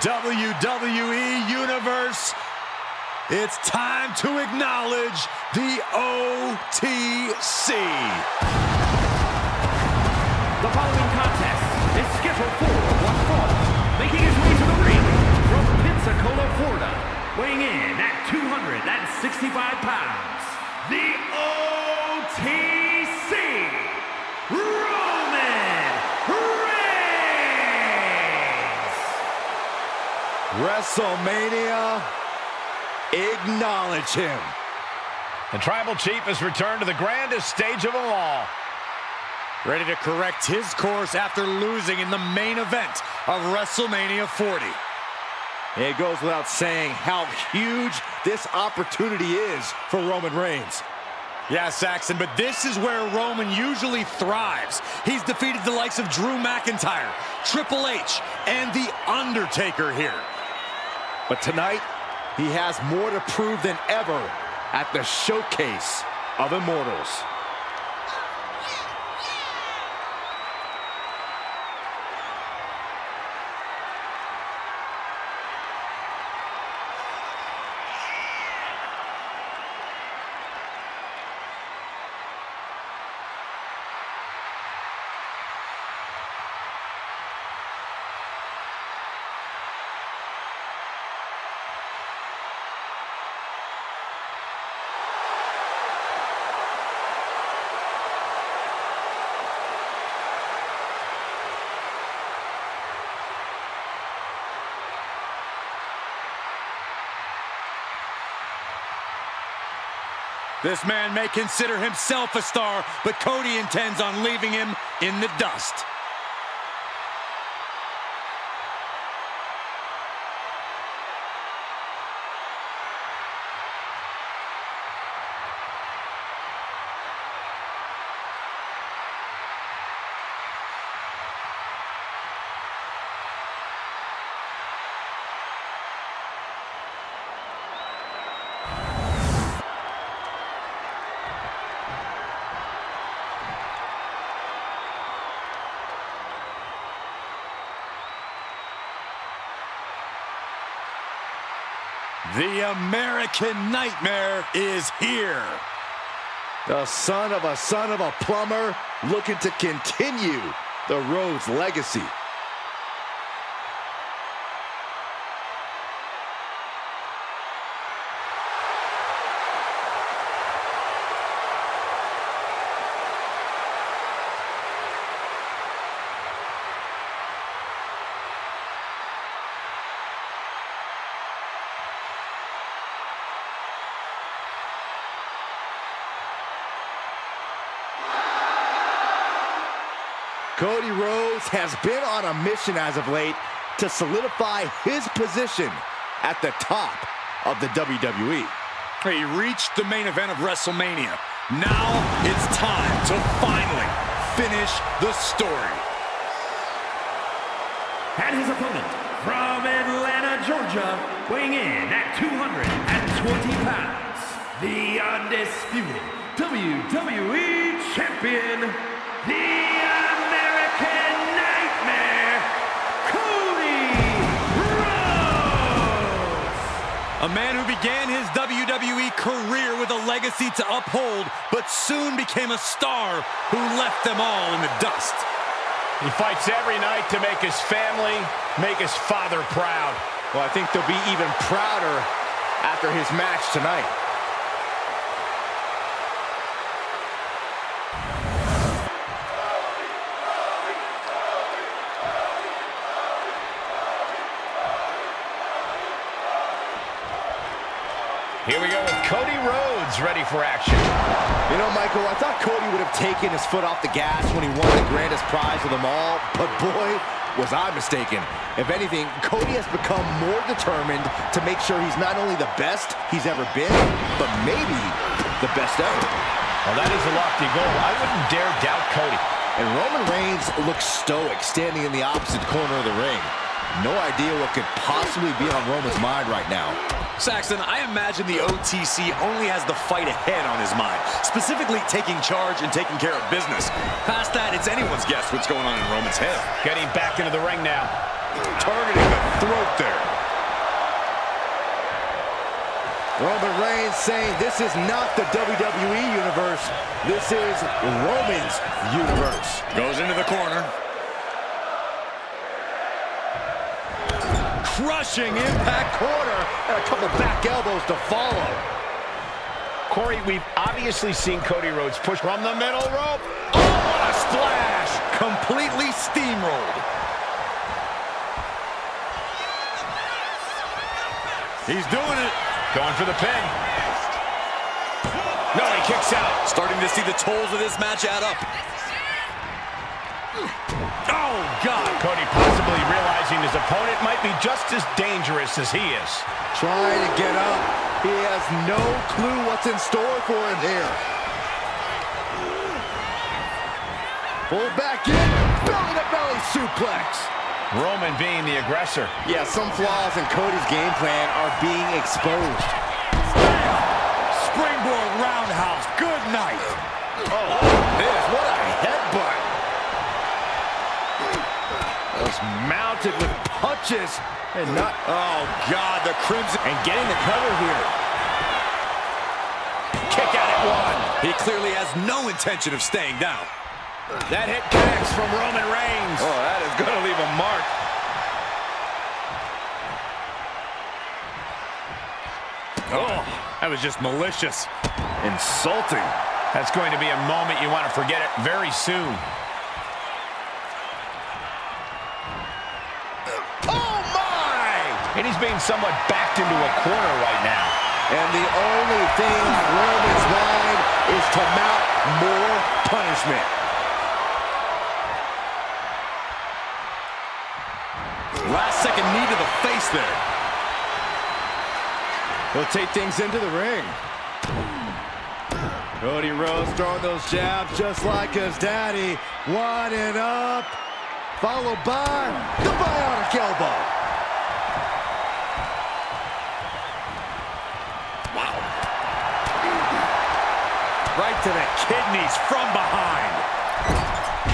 WWE Universe, it's time to acknowledge the OTC. The following contest is scheduled for one fall, making his way to the ring from Pensacola, Florida, weighing in at 265 pounds, the OTC, Roman Reigns! WrestleMania, acknowledge him. The Tribal Chief has returned to the grandest stage of them all. Ready to correct his course after losing in the main event of WrestleMania 40. It goes without saying how huge this opportunity is for Roman Reigns. Yeah, Saxton, but this is where Roman usually thrives. He's defeated the likes of Drew McIntyre, Triple H, and The Undertaker here. But tonight, he has more to prove than ever at the Showcase of Immortals. This man may consider himself a star, but Cody intends on leaving him in the dust. The American Nightmare is here. The son of a plumber looking to continue the Rhodes legacy. Cody Rhodes has been on a mission as of late to solidify his position at the top of the WWE. He reached the main event of WrestleMania. Now it's time to finally finish the story. And his opponent from Atlanta, Georgia, weighing in at 220 pounds, the undisputed WWE Champion, the American Nightmare, Cody Rhodes! A man who began his WWE career with a legacy to uphold, but soon became a star who left them all in the dust. He fights every night to make his family, make his father proud. Well, I think they'll be even prouder after his match tonight. Here we go with Cody Rhodes ready for action. You know, Michael, I thought Cody would have taken his foot off the gas when he won the grandest prize of them all, but boy, was I mistaken. If anything, Cody has become more determined to make sure he's not only the best he's ever been, but maybe the best ever. Well, that is a lofty goal. I wouldn't dare doubt Cody. And Roman Reigns looks stoic standing in the opposite corner of the ring. No idea what could possibly be on Roman's mind right now. Saxton, I imagine the OTC only has the fight ahead on his mind, specifically taking charge and taking care of business. Past that, it's anyone's guess what's going on in Roman's head. Getting back into the ring now. Targeting the throat there. Roman Reigns saying this is not the WWE Universe. This is Roman's universe. Goes into the corner. Crushing impact corner. And a couple back elbows to follow. Corey, we've obviously seen Cody Rhodes push From the middle rope. Oh, what a splash. Completely steamrolled. He's doing it. going for the pin. No, he kicks out. Starting to see the tolls of this match add up. Oh, God. Cody possibly realizing his opponent might be just as dangerous as he is. Trying to get up. He has no clue what's in store for him here. Pull back in. Belly-to-belly suplex. Roman being the aggressor. Yeah, some flaws in Cody's game plan are being exposed. Springboard roundhouse. Good night. Oh, this. What a headbutt. Just mounted with punches and not. Oh, God, the Crimson. And getting the cover here. Kick out at one. He clearly has no intention of staying down. That hit connects from Roman Reigns. Oh, that is going to leave a mark. Oh, that was just malicious. Insulting. That's going to be a moment you want to forget it very soon. Oh, my! And he's being somewhat backed into a corner right now. And the only thing on Roman's mind is to mount more punishment. Last second knee to the face there. He'll take things into the ring. Cody Rhodes throwing those jabs just like his daddy. Winding up. Followed by the bionic elbow. Wow. Right to the kidneys from behind.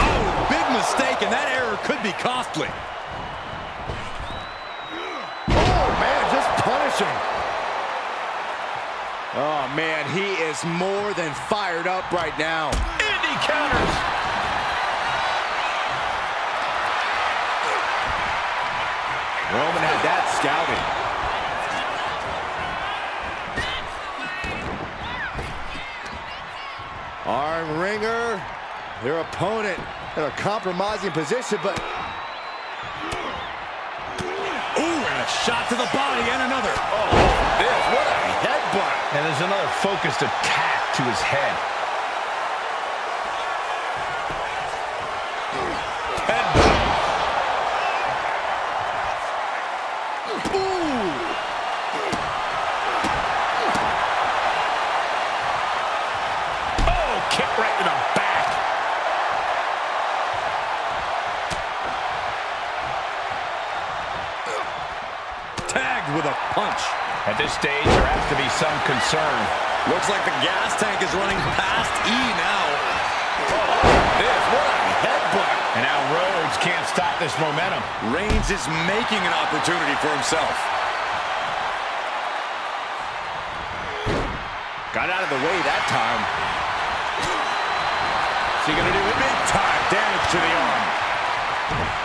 Oh, big mistake, and that error could be costly. Punishing. Oh, man, he is more than fired up right now. And he counters. Roman had that scouted. Arm wringer. Their opponent in a compromising position, but... A shot to the body and another. Oh, this, what a headbutt. And there's another focused attack to his head. Headbutt. Ooh. Oh, kick right to the back. With a punch. At this stage, there has to be some concern. Looks like the gas tank is running past E now. Oh, this, what a headbutt. And now Rhodes can't stop this momentum. Reigns is making an opportunity for himself. Got out of the way that time. What's he gonna do? Big time damage to the arm.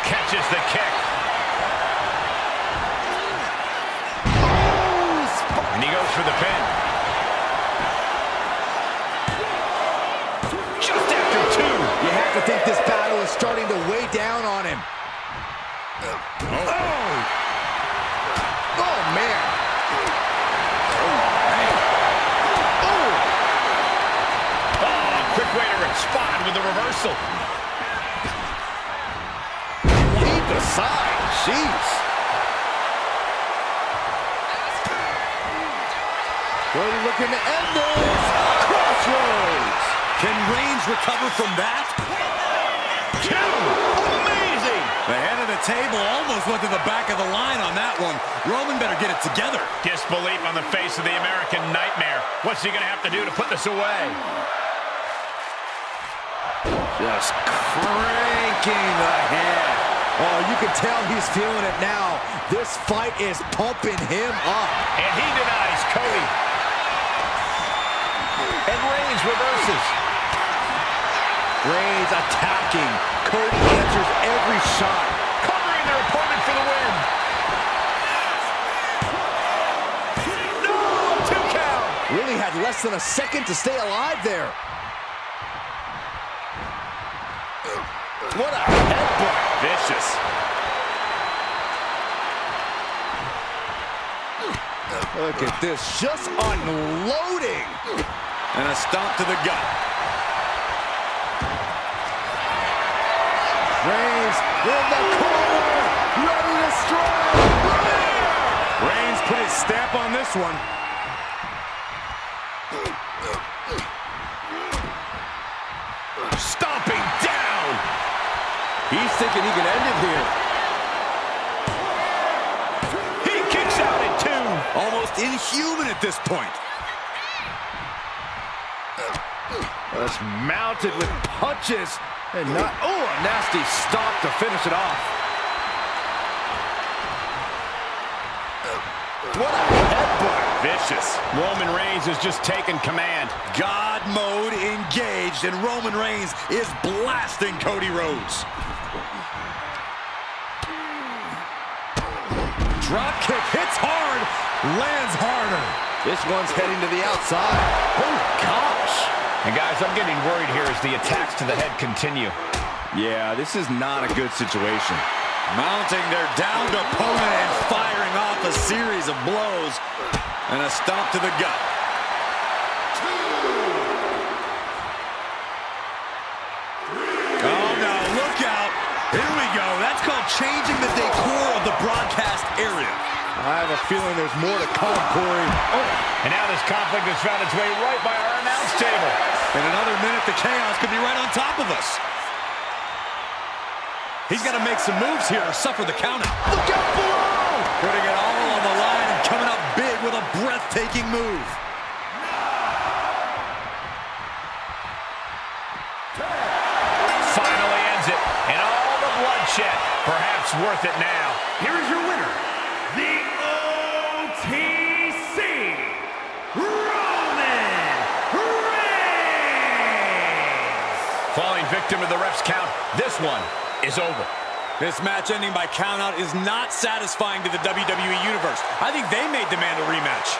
Catches the kick. And he goes for the pin. Just after two. You have to think this battle is starting to weigh down on him. Oh, oh man. Oh, quick way to respond with the reversal. Lead the side. Jeez. Cody looking to end this. Crossroads. Can Reigns recover from that? Two. Amazing. The head of the table almost went to the back of the line on that one. Roman better get it together. Disbelief on the face of the American Nightmare. What's he going to have to do to put this away? Just cranking the head. Oh, you can tell he's feeling it now. This fight is pumping him up. And he denies Cody. And Reigns reverses. Reigns attacking. Cody answers every shot. Covering their opponent for the win. No, 2 count. Really had less than a second to stay alive there. What a headbutt. Vicious. Look at this, just unloading. And a stomp to the gut. Reigns in the corner, ready to strike. Reigns put his stamp on this one. Stomping down. He's thinking he can end it here. He kicks out at 2. Almost inhuman at this point. Just mounted with punches and not. Oh, a nasty stomp to finish it off. What a headbutt. Vicious. Roman Reigns has just taken command. God mode engaged, and Roman Reigns is blasting Cody Rhodes. Drop kick hits hard, lands harder. This one's heading to the outside. Oh, gosh. And guys, I'm getting worried here as the attacks to the head continue. Yeah, this is not a good situation. Mounting their downed opponent and firing off a series of blows. And a stomp to the gut. Oh, no, look out. Here we go. That's called changing the decor of the broadcast area. I have a feeling there's more to come, Corey. Oh, and now this conflict has found its way right by our announce table. In another minute, the chaos could be right on top of us. He's got to make some moves here or suffer the countout. Look out below! Putting it all on the line and coming up big with a breathtaking move. Finally ends it. And all the bloodshed, perhaps worth it now. Here is your winner, the OTC, Roman Reigns. Falling victim to the ref's count, this one is over. This match ending by countout is not satisfying to the WWE Universe. I think they may demand a rematch.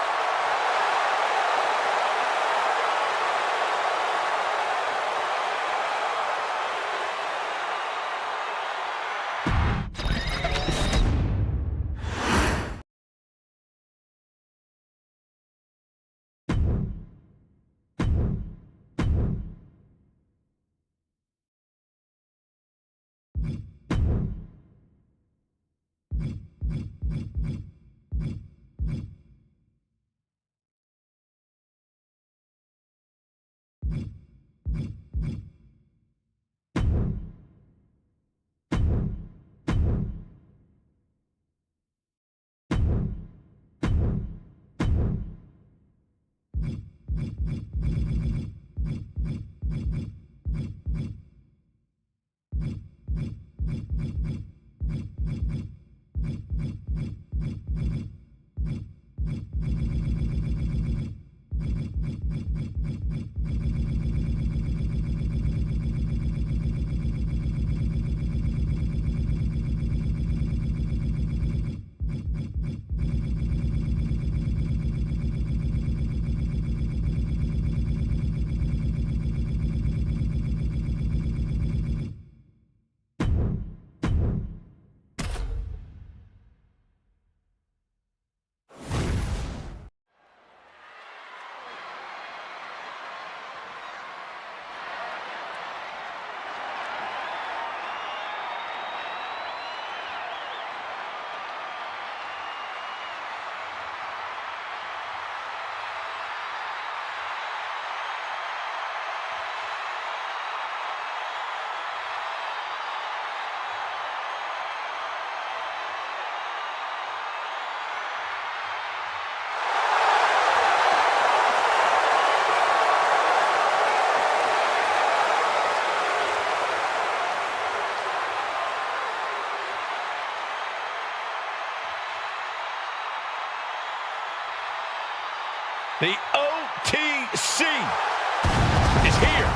The OTC is here.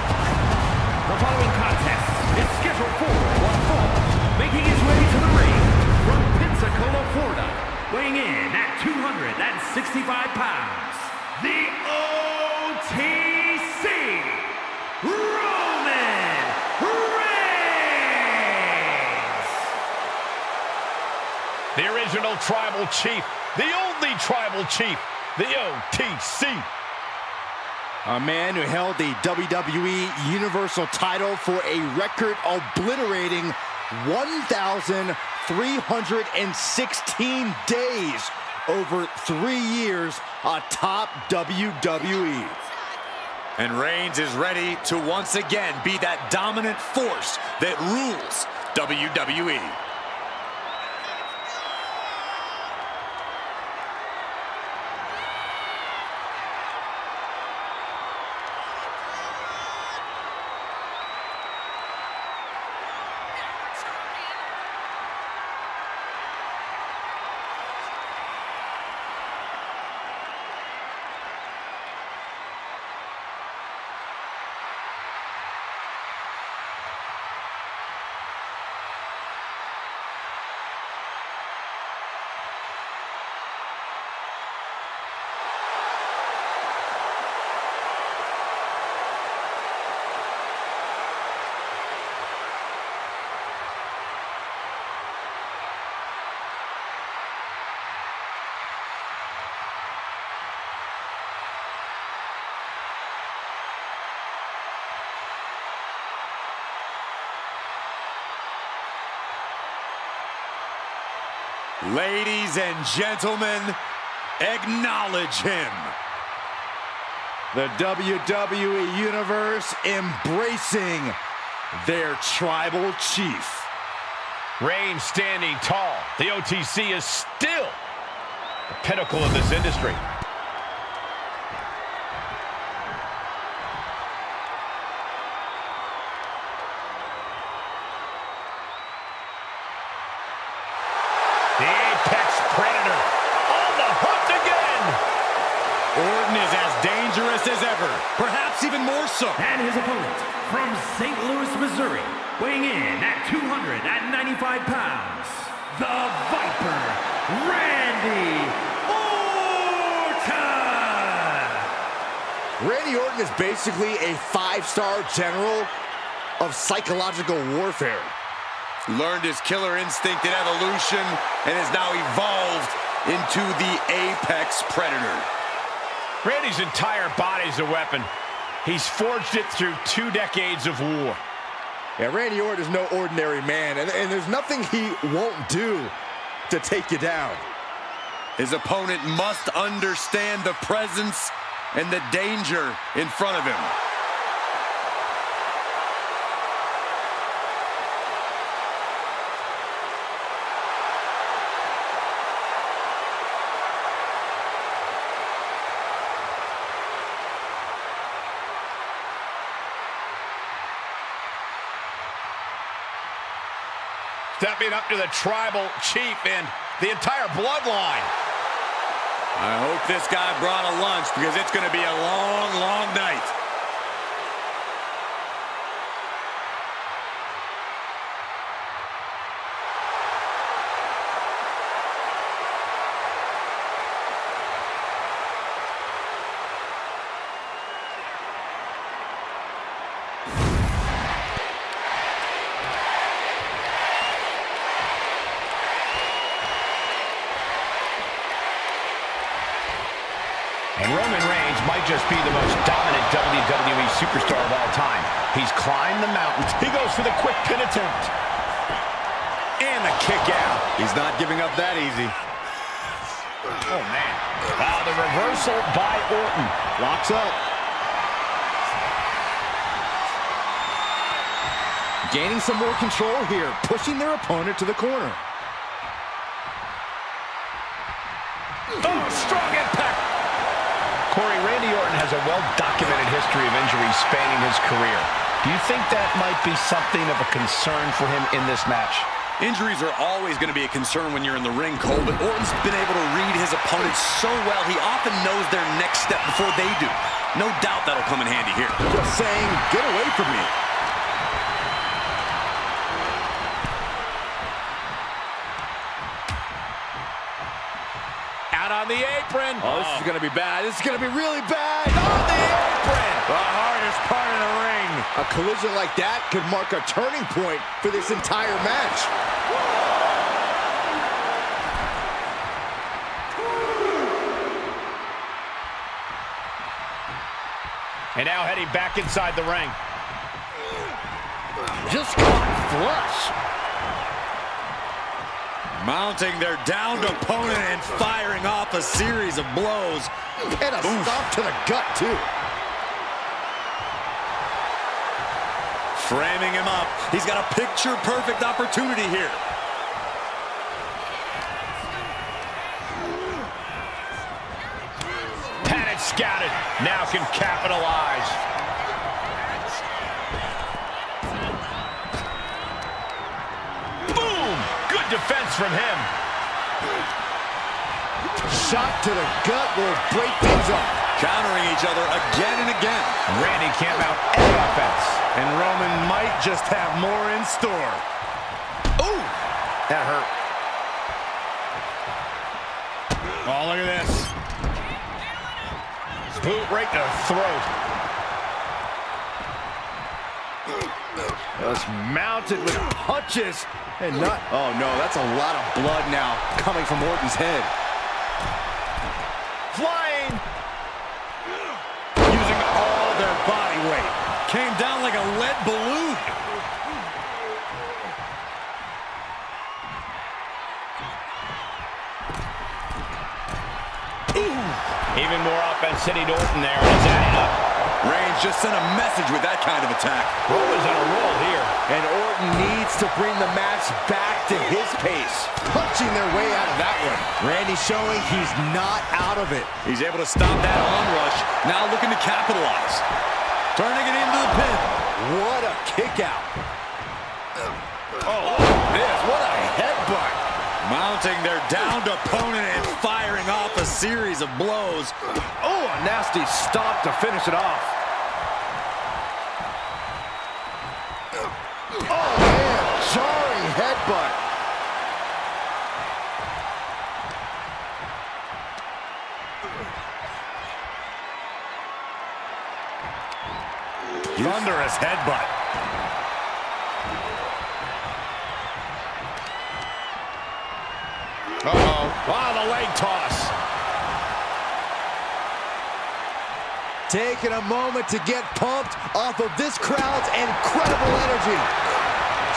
The following contest is scheduled for one fall. Making his way to the ring from Pensacola, Florida, weighing in at 265 pounds, the OTC, Roman Reigns! The original tribal chief, the only tribal chief, the OTC. A man who held the WWE Universal title for a record-obliterating 1,316 days over 3 years atop WWE. And Reigns is ready to once again be that dominant force that rules WWE. Ladies and gentlemen, acknowledge him. The WWE Universe embracing their tribal chief. Reigns standing tall. The OTC is still the pinnacle of this industry. The Apex Predator on the hook again. Orton is as dangerous as ever, perhaps even more so. And his opponent from St. Louis, Missouri, weighing in at 295 pounds, the Viper, Randy Orton! Randy Orton is basically a 5-star general of psychological warfare. Learned his killer instinct in evolution and is now evolved into the Apex Predator. Randy's entire body's a weapon. He's forged it through 2 decades of war. Yeah, Randy Orton is no ordinary man, and there's nothing he won't do to take you down. His opponent must understand the presence and the danger in front of him. Stepping up to the tribal chief and the entire bloodline. I hope this guy brought a lunch because it's going to be a long, long night. And Roman Reigns might just be the most dominant WWE superstar of all time. He's climbed the mountains. He goes for the quick pin attempt. And the kick out. He's not giving up that easy. Oh, man. Wow, the reversal by Orton. Locks up. Gaining some more control here, pushing their opponent to the corner. Oh, strong impact. Corey, Randy Orton has a well-documented history of injuries spanning his career. Do you think that might be something of a concern for him in this match? Injuries are always going to be a concern when you're in the ring, Cole, but Orton's been able to read his opponent so well, he often knows their next step before they do. No doubt that'll come in handy here. Just saying, get away from me. Out on the apron. Oh, this is going to be bad. This is going to be really bad. On the apron. The hardest part of the ring. A collision like that could mark a turning point for this entire match. And now heading back inside the ring. Just caught flush. Mounting their downed opponent and firing off a series of blows. And a stomp to the gut, too. Framing him up. He's got a picture-perfect opportunity here. Had it scouted. Now can capitalize. Boom! Good defense from him. Shot to the gut will break things up. Countering each other again and again. Randy can't mount any offense. And Roman might just have more in store. Ooh! That hurt. Oh, look at this. Boot right to the throat. Just mounted with punches and not. Oh no, that's a lot of blood now coming from Orton's head. Flying. Using all their body weight. Came down like a lead balloon. Even more offense hitting Orton there. He's adding up. Reigns just sent a message with that kind of attack. Roman's on a roll here. And Orton needs to bring the match back to his pace. Punching their way out of that one. Randy showing he's not out of it. He's able to stop that onrush. Now looking to capitalize. Turning it into the pin. What a kick out. Oh, this. What a headbutt. Mounting their downed opponent and firing off a series of blows. Oh, a nasty stomp to finish it off. Oh, man, jarring headbutt. Thunderous headbutt. Uh-oh. Oh, the leg toss. Taking a moment to get pumped off of this crowd's incredible energy.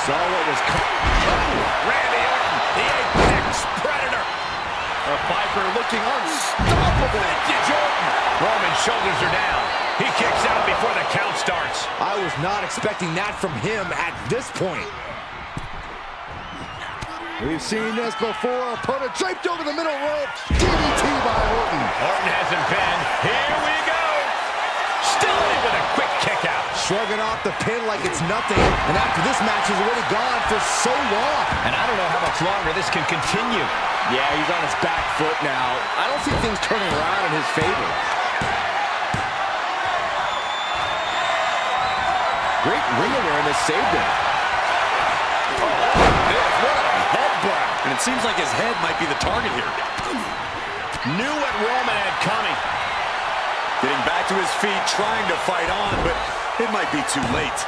Saw what was coming. Randy Orton, the apex predator. A Viper looking unstoppable. Vintage Orton. Roman's shoulders are down. He kicks out before the count starts. I was not expecting that from him at this point. We've seen this before. Opponent draped over the middle rope. DDT by Orton. Orton hasn't been. Here we go. Still in with a quick kick out. Shrugging off the pin like it's nothing. And after this match is already gone for so long. And I don't know how much longer this can continue. Yeah, he's on his back foot now. I don't see things turning around in his favor. Great ring awareness saved him. What a headbutt. And it seems like his head might be the target here. Knew what Roman had coming. Getting back to his feet, trying to fight on, but it might be too late.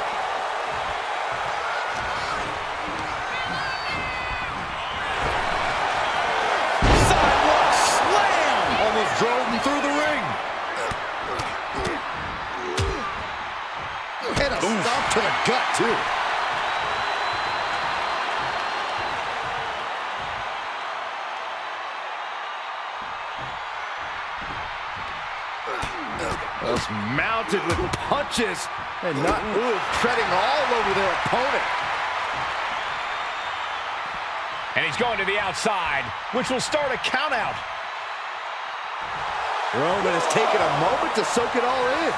Sidewalk slam! Almost drove him through the ring. And a stomp to the gut, too. Just mounted with punches and not treading all over their opponent. And he's going to the outside, which will start a count out. Roman has taken a moment to soak it all in.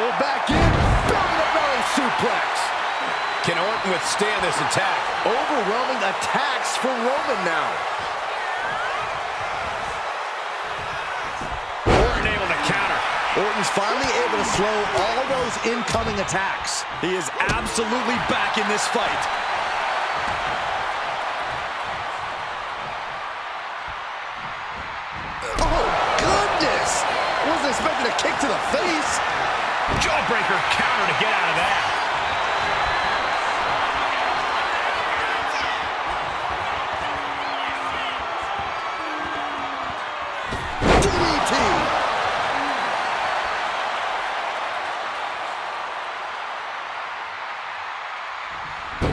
Pull back in, belly-to-belly suplex. Can Orton withstand this attack? Overwhelming attacks for Roman now. Orton able to counter. Orton's finally able to slow all those incoming attacks. He is absolutely back in this fight. Oh, goodness! Wasn't expecting a kick to the face. Jawbreaker counter to get out of that. DDT!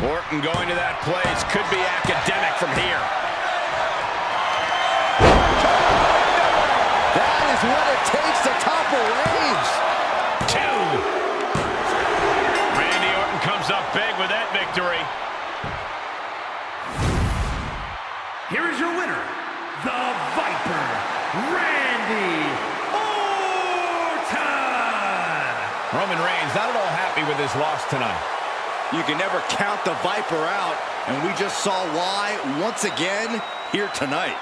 Orton going to that place could be academic from here. That is what it takes to topple Reigns. 2. Randy Orton comes up big with that victory. Here is your winner, the Viper, Randy Orton. Roman Reigns not at all happy with his loss tonight. You can never count the Viper out, and we just saw why once again here tonight.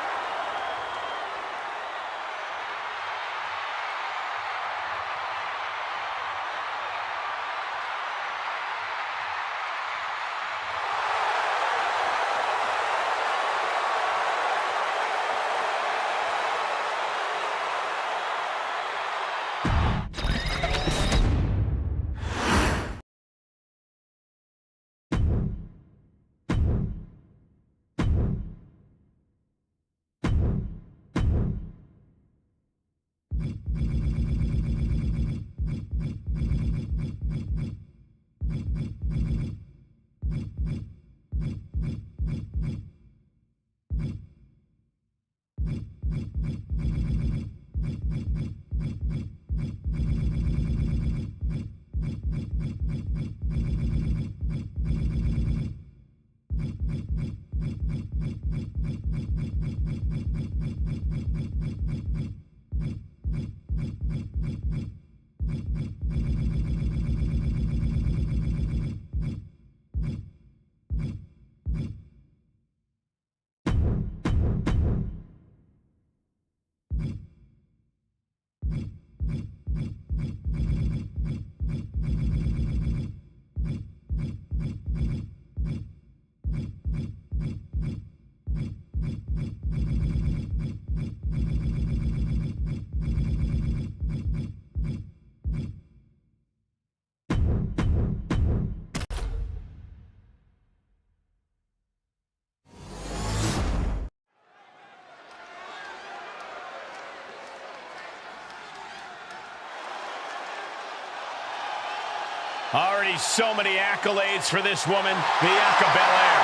Already so many accolades for this woman, Bianca Belair.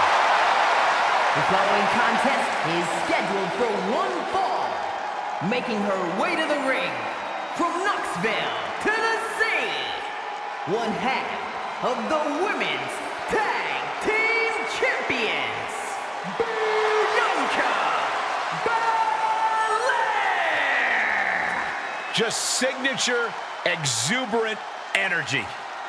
The following contest is scheduled for one fall. Making her way to the ring from Knoxville, Tennessee. One half of the Women's Tag Team Champions, Bianca Belair. Just signature, exuberant energy.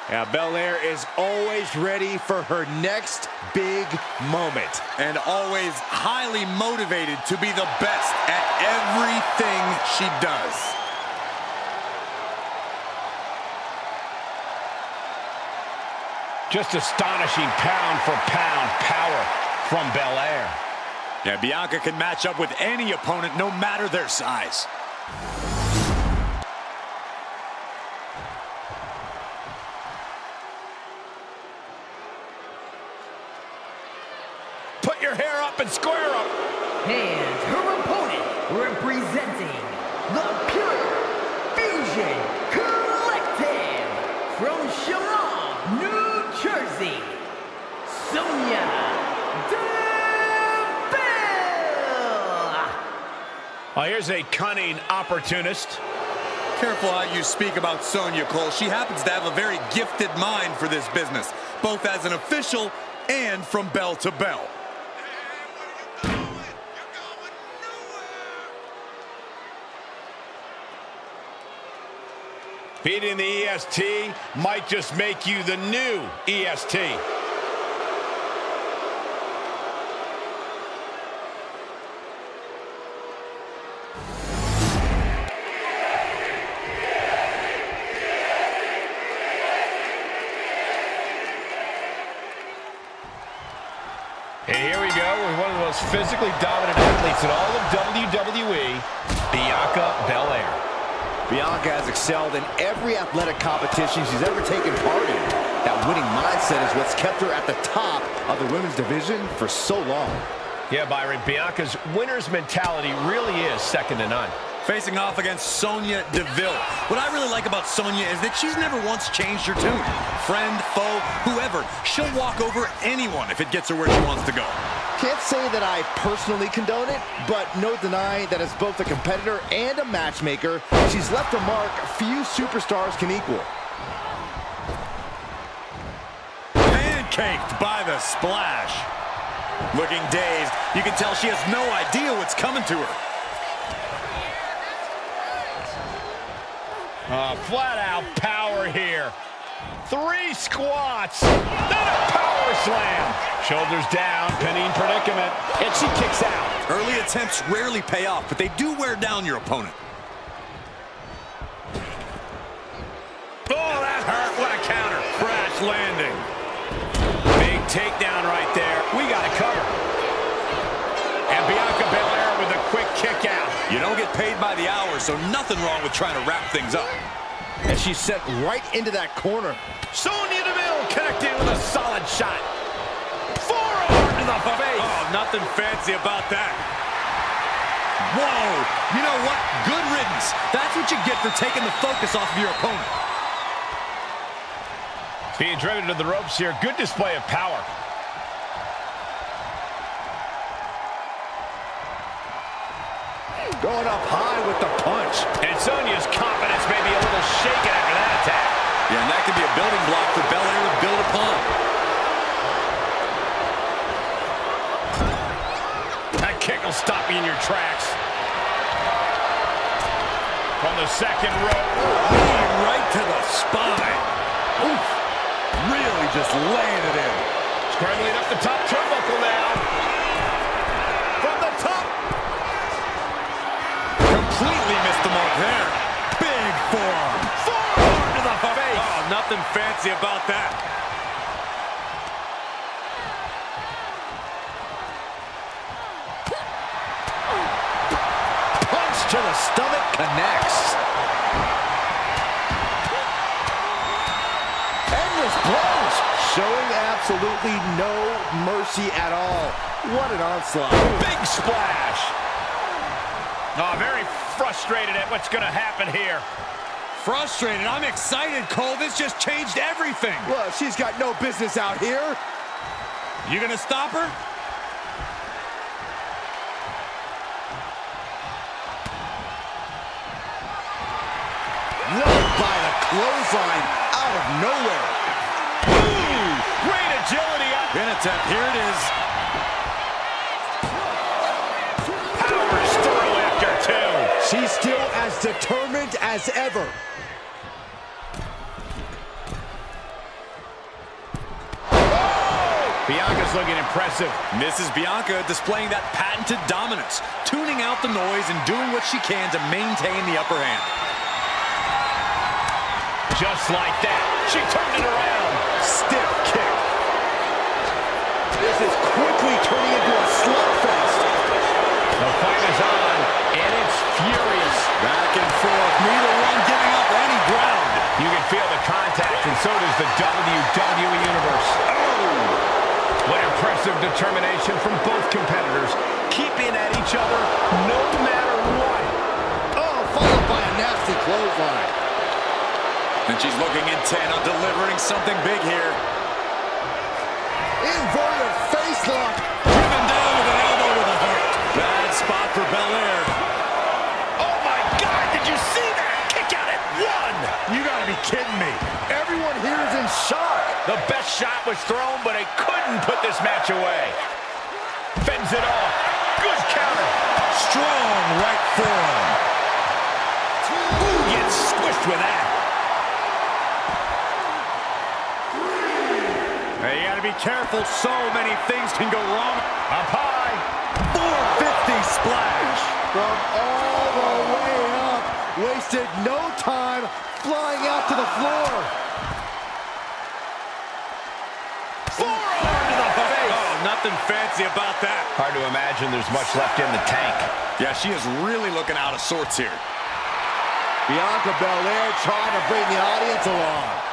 Yeah, Belair is always ready for her next big moment and always highly motivated to be the best at everything she does. Just astonishing pound for pound power from Belair. Yeah, Bianca can match up with any opponent, no matter their size. Put your hair up and square up. And her opponent, representing the Pure Fusion Collective from Shamrock, New Jersey, Sonya Deville. Oh, here's a cunning opportunist. Careful how you speak about Sonya, Cole. She happens to have a very gifted mind for this business, both as an official and from bell to bell. Beating the EST might just make you the new EST. And here we go with one of the most physically dominant athletes in all of WWE, Bianca Belair. Bianca has excelled in every athletic competition she's ever taken part in. That winning mindset is what's kept her at the top of the women's division for so long. Yeah, Byron, Bianca's winner's mentality really is second to none. Facing off against Sonya Deville. What I really like about Sonya is that she's never once changed her tune. Friend, foe, whoever, she'll walk over anyone if it gets her where she wants to go. Can't say that I personally condone it, but no denying that as both a competitor and a matchmaker, she's left a mark few superstars can equal. Pancaked by the splash. Looking dazed, you can tell she has no idea what's coming to her. Flat out power here. 3 squats. Then a power slam. Shoulders down, pinning predicament. And she kicks out. Early attempts rarely pay off, but they do wear down your opponent. Oh, that hurt. What a counter. Crash landing. Big takedown right there. We got it covered. And Bianca Belair with a quick kick out. You don't get paid by the hour, so nothing wrong with trying to wrap things up. And she's set right into that corner. Sonya Deville connecting with a solid shot. Forearm to the face. Oh, nothing fancy about that. Whoa. You know what? Good riddance. That's what you get for taking the focus off of your opponent. Being driven to the ropes here. Good display of power. Going up high with the punch. And Sonya's confidence may be a little shaken after that attack. Yeah, and that could be a building block for Belair to build upon. That kick will stop you in your tracks. From the second rope. Right to the spine. Oof. Really just laying it in. Scrambling up the top turnbuckle now. From the top. Completely missed the mark there. Big forearm. Forearm to the face. Oh, nothing fancy about that. Punch to the stomach connects. Endless blows. Showing absolutely no mercy at all. What an onslaught. Big splash. Oh, very frustrated at what's going to happen here. Frustrated. I'm excited, Cole. This just changed everything. Well, she's got no business out here. You gonna stop her? Right by the clothesline out of nowhere. Ooh, great agility. Pin attempt. Here it is. Powers through after 2. She's still as determined as ever. Bianca's looking impressive. This is Bianca displaying that patented dominance, tuning out the noise and doing what she can to maintain the upper hand. Just like that, she turned it around. Stiff kick. This is quickly turning into a slugfest. The fight is on, and it's furious. Back and forth, neither one giving up any ground. You can feel the contact, and so does the WWE Universe. Oh! What impressive determination from both competitors, keeping at each other no matter what. Oh, followed by a nasty clothesline. And she's looking intent on delivering something big here. Inverted face lock. Driven down with an elbow to the heart. Bad spot for Belair. Oh my God, did you see that? Kick out at 1. You gotta be kidding me. Everyone here is in shock. The best shot was thrown, but it couldn't put this match away. Fends it off. Good counter. Strong right forearm. Ooh, gets squished with that. to be careful. So many things can go wrong. Up high. 450 splash. From all the way up. Wasted no time flying out to the floor. Forearm to the face. Oh, nothing fancy about that. Hard to imagine there's much left in the tank. Yeah, she is really looking out of sorts here. Bianca Belair trying to bring the audience along.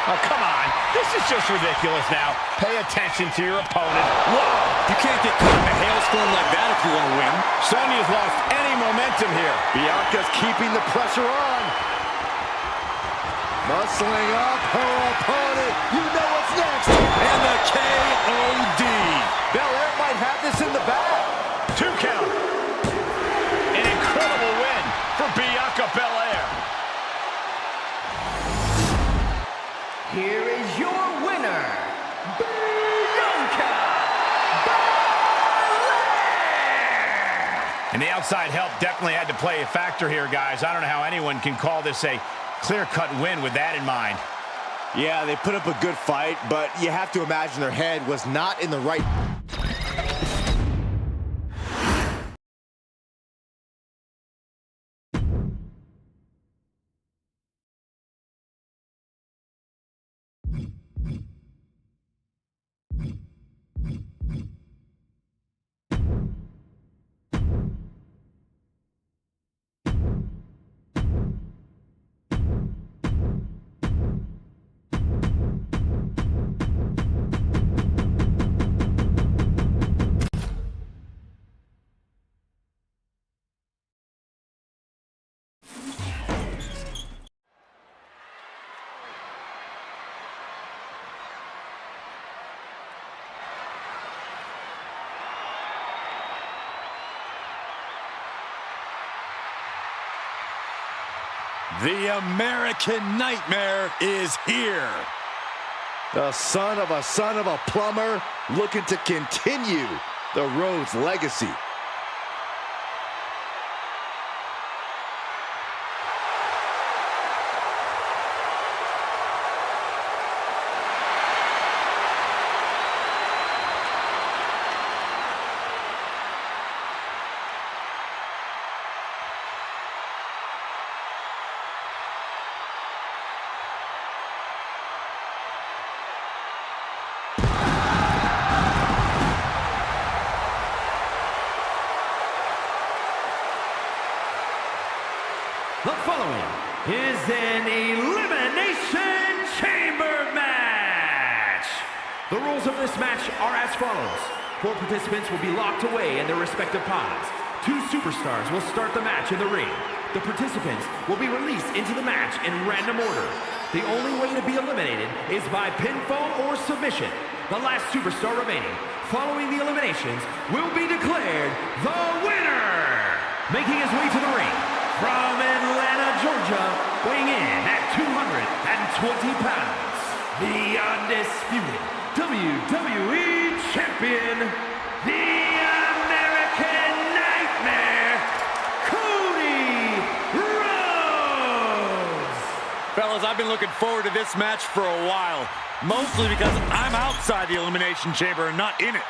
Oh, come on. This is just ridiculous now. Pay attention to your opponent. Whoa! You can't get caught in a hailstorm like that if you want to win. Sonya's lost any momentum here. Bianca's keeping the pressure on. Muscling up her opponent. You know what's next. And the KOD. Belair might have this in the bag. 2 count. An incredible win for Bianca Belair. Here is your winner, Bianca Belair! And the outside help definitely had to play a factor here, guys. I don't know how anyone can call this a clear-cut win with that in mind. Yeah, they put up a good fight, but you have to imagine their head was not in the right... The American Nightmare is here. The son of a plumber looking to continue the Rhodes legacy. The following is an Elimination Chamber match. The rules of this match are as follows. 4 participants will be locked away in their respective pods. 2 superstars will start the match in the ring. The participants will be released into the match in random order. The only way to be eliminated is by pinfall or submission. The last superstar remaining following the eliminations will be declared the winner. Making his way to the ring from Atlanta, Georgia, weighing in at 220 pounds, the undisputed WWE Champion, the American Nightmare, Cody Rhodes! Fellas, I've been looking forward to this match for a while, mostly because I'm outside the Elimination Chamber and not in it.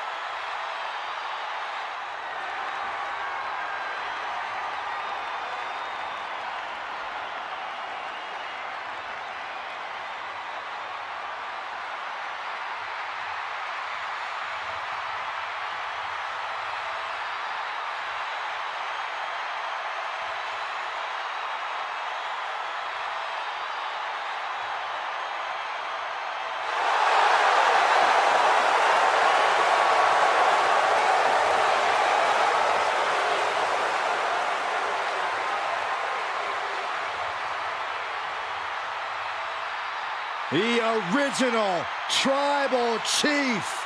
The original Tribal Chief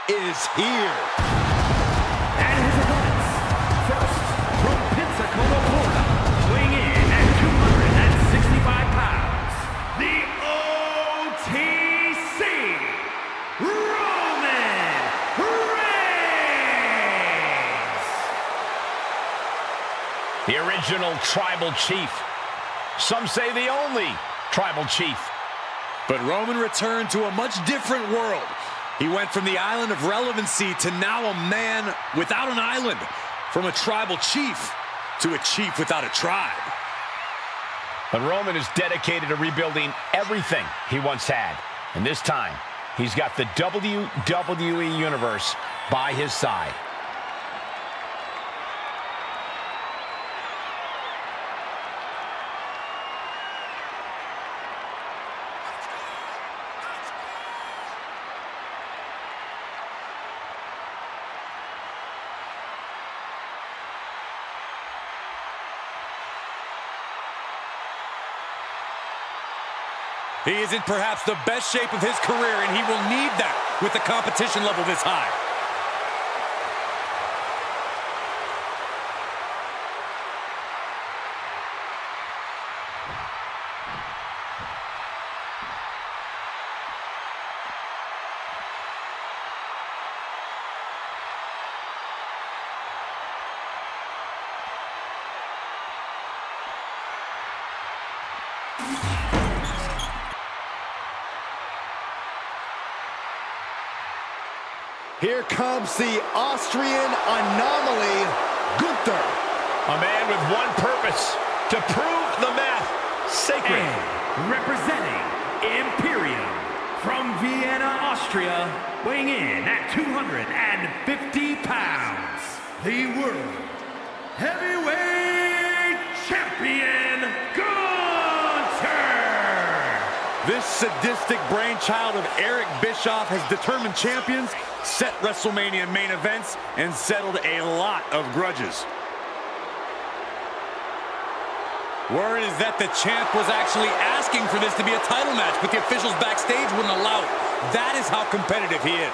is here. And his opponents, first, from Pensacola, Florida, weighing in at 265 pounds, the OTC, Roman Reigns! The original Tribal Chief. some say the only tribal chief. But Roman returned to a much different world. He went from the island of relevancy to now a man without an island. From a tribal chief to a chief without a tribe. But Roman is dedicated to rebuilding everything he once had. And this time, he's got the WWE Universe by his side. He is in perhaps the best shape of his career, and he will need that with the competition level this high. Here comes the Austrian anomaly, Gunther. A man with one purpose, to prove the math sacred. And representing Imperium from Vienna, Austria, weighing in at 250 pounds, the World Heavyweight Champion, Gunther! This sadistic brainchild of Eric Bischoff has determined champions, set WrestleMania main events, and settled a lot of grudges. Word is that the champ was actually asking for this to be a title match, but the officials backstage wouldn't allow it. That is how competitive he is.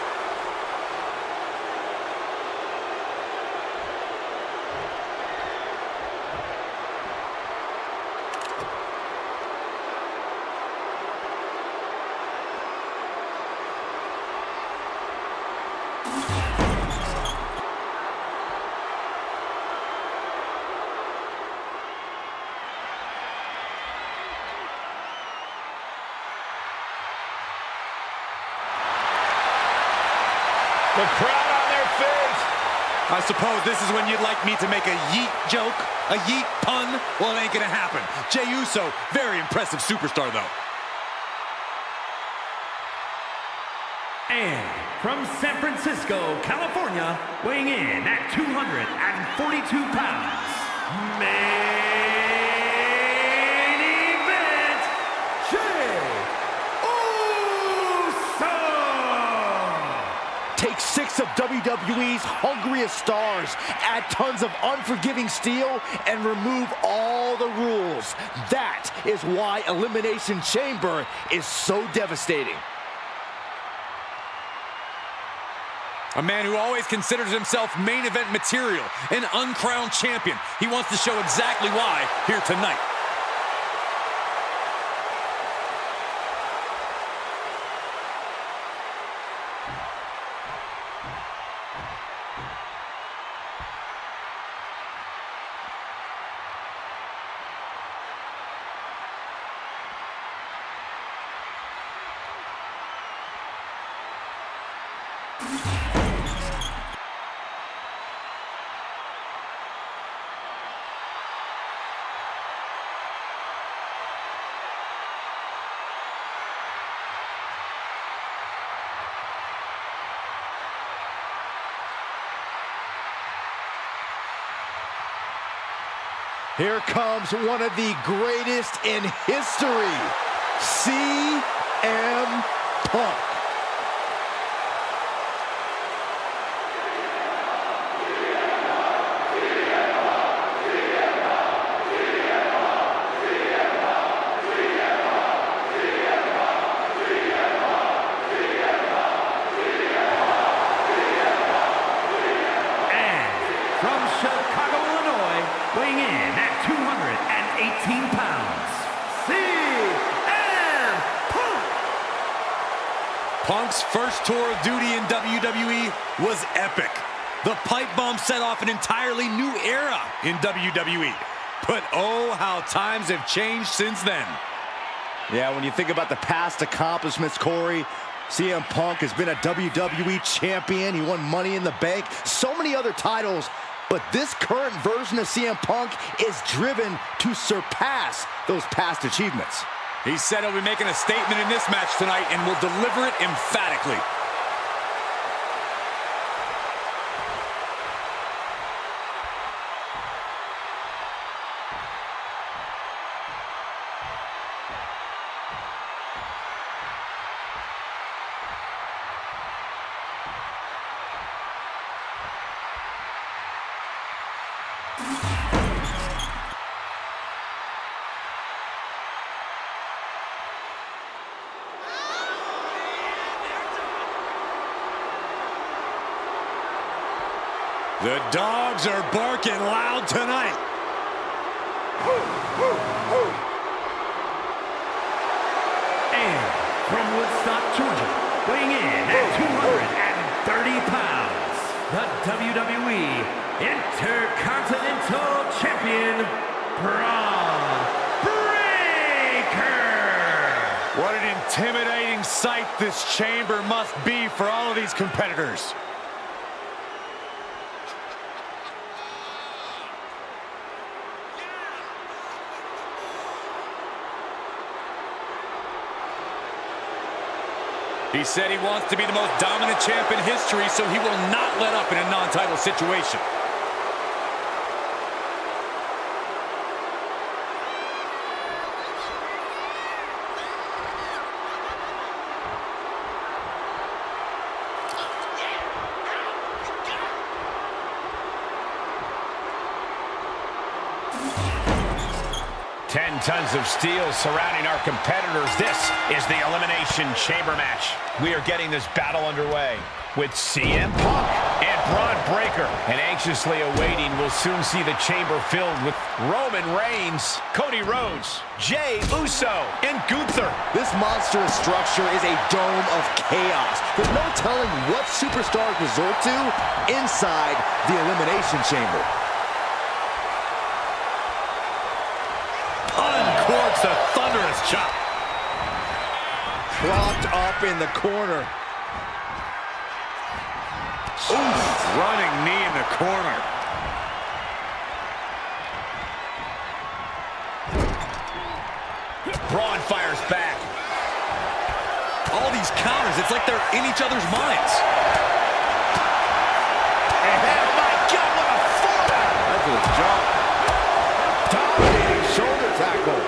The crowd on their feet. I suppose this is when you'd like me to make a yeet joke, a yeet pun. Well, it ain't gonna happen. Jey Uso, very impressive superstar, though. And from San Francisco, California, weighing in at 242 pounds, main event, Jey Uso! Take 6 of WWE's hungriest stars, add tons of unforgiving steel, and remove all the rules. That is why Elimination Chamber is so devastating. A man who always considers himself main event material, an uncrowned champion. He wants to show exactly why here tonight. Here comes one of the greatest in history, CM Punk. Weighing in at 218 pounds, CM Punk! Punk's first tour of duty in WWE was epic. The pipe bomb set off an entirely new era in WWE. But oh, how times have changed since then. Yeah, when you think about the past accomplishments, Corey, CM Punk has been a WWE champion. He won Money in the Bank, so many other titles. But this current version of CM Punk is driven to surpass those past achievements. He said he'll be making a statement in this match tonight and will deliver it emphatically. The dogs are barking loud tonight. And from Woodstock, Georgia, weighing in at 230 pounds, the WWE Intercontinental Champion, Braun Breaker. What an intimidating sight this chamber must be for all of these competitors. He said he wants to be the most dominant champ in history, so he will not let up in a non-title situation. Tons of steel surrounding our competitors. This is the Elimination Chamber match. We are getting this battle underway with CM Punk and Braun Breaker. And anxiously awaiting, we'll soon see the chamber filled with Roman Reigns, Cody Rhodes, Jey Uso, and Gunther. This monstrous structure is a dome of chaos. There's no telling what superstars resort to inside the Elimination Chamber. Uncorks a thunderous chop. Propped up in the corner. Ooh, running knee in the corner. Braun fires back. All these counters, it's like they're in each other's minds. And my God, what a forearm! That's a jump. Dominating shoulder tackle.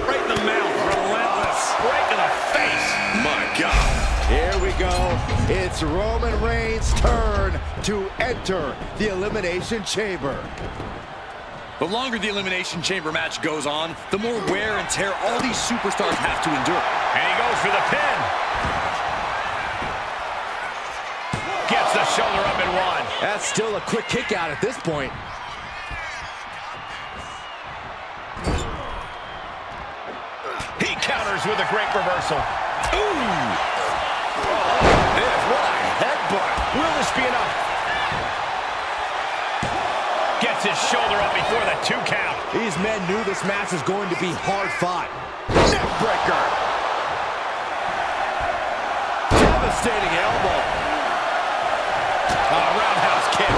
Right in the mouth, relentless. Right to the face. My God. Here we go. It's Roman Reigns' turn to enter the Elimination Chamber. The longer the Elimination Chamber match goes on, the more wear and tear all these superstars have to endure. And he goes for the pin. Gets the shoulder up and one. That's still a quick kick out at this point. He counters with a great reversal. Ooh! What a headbutt. Will this be enough? Gets his shoulder up before the 2 count. These men knew this match was going to be hard fought. Neckbreaker. Devastating elbow. Roundhouse kick.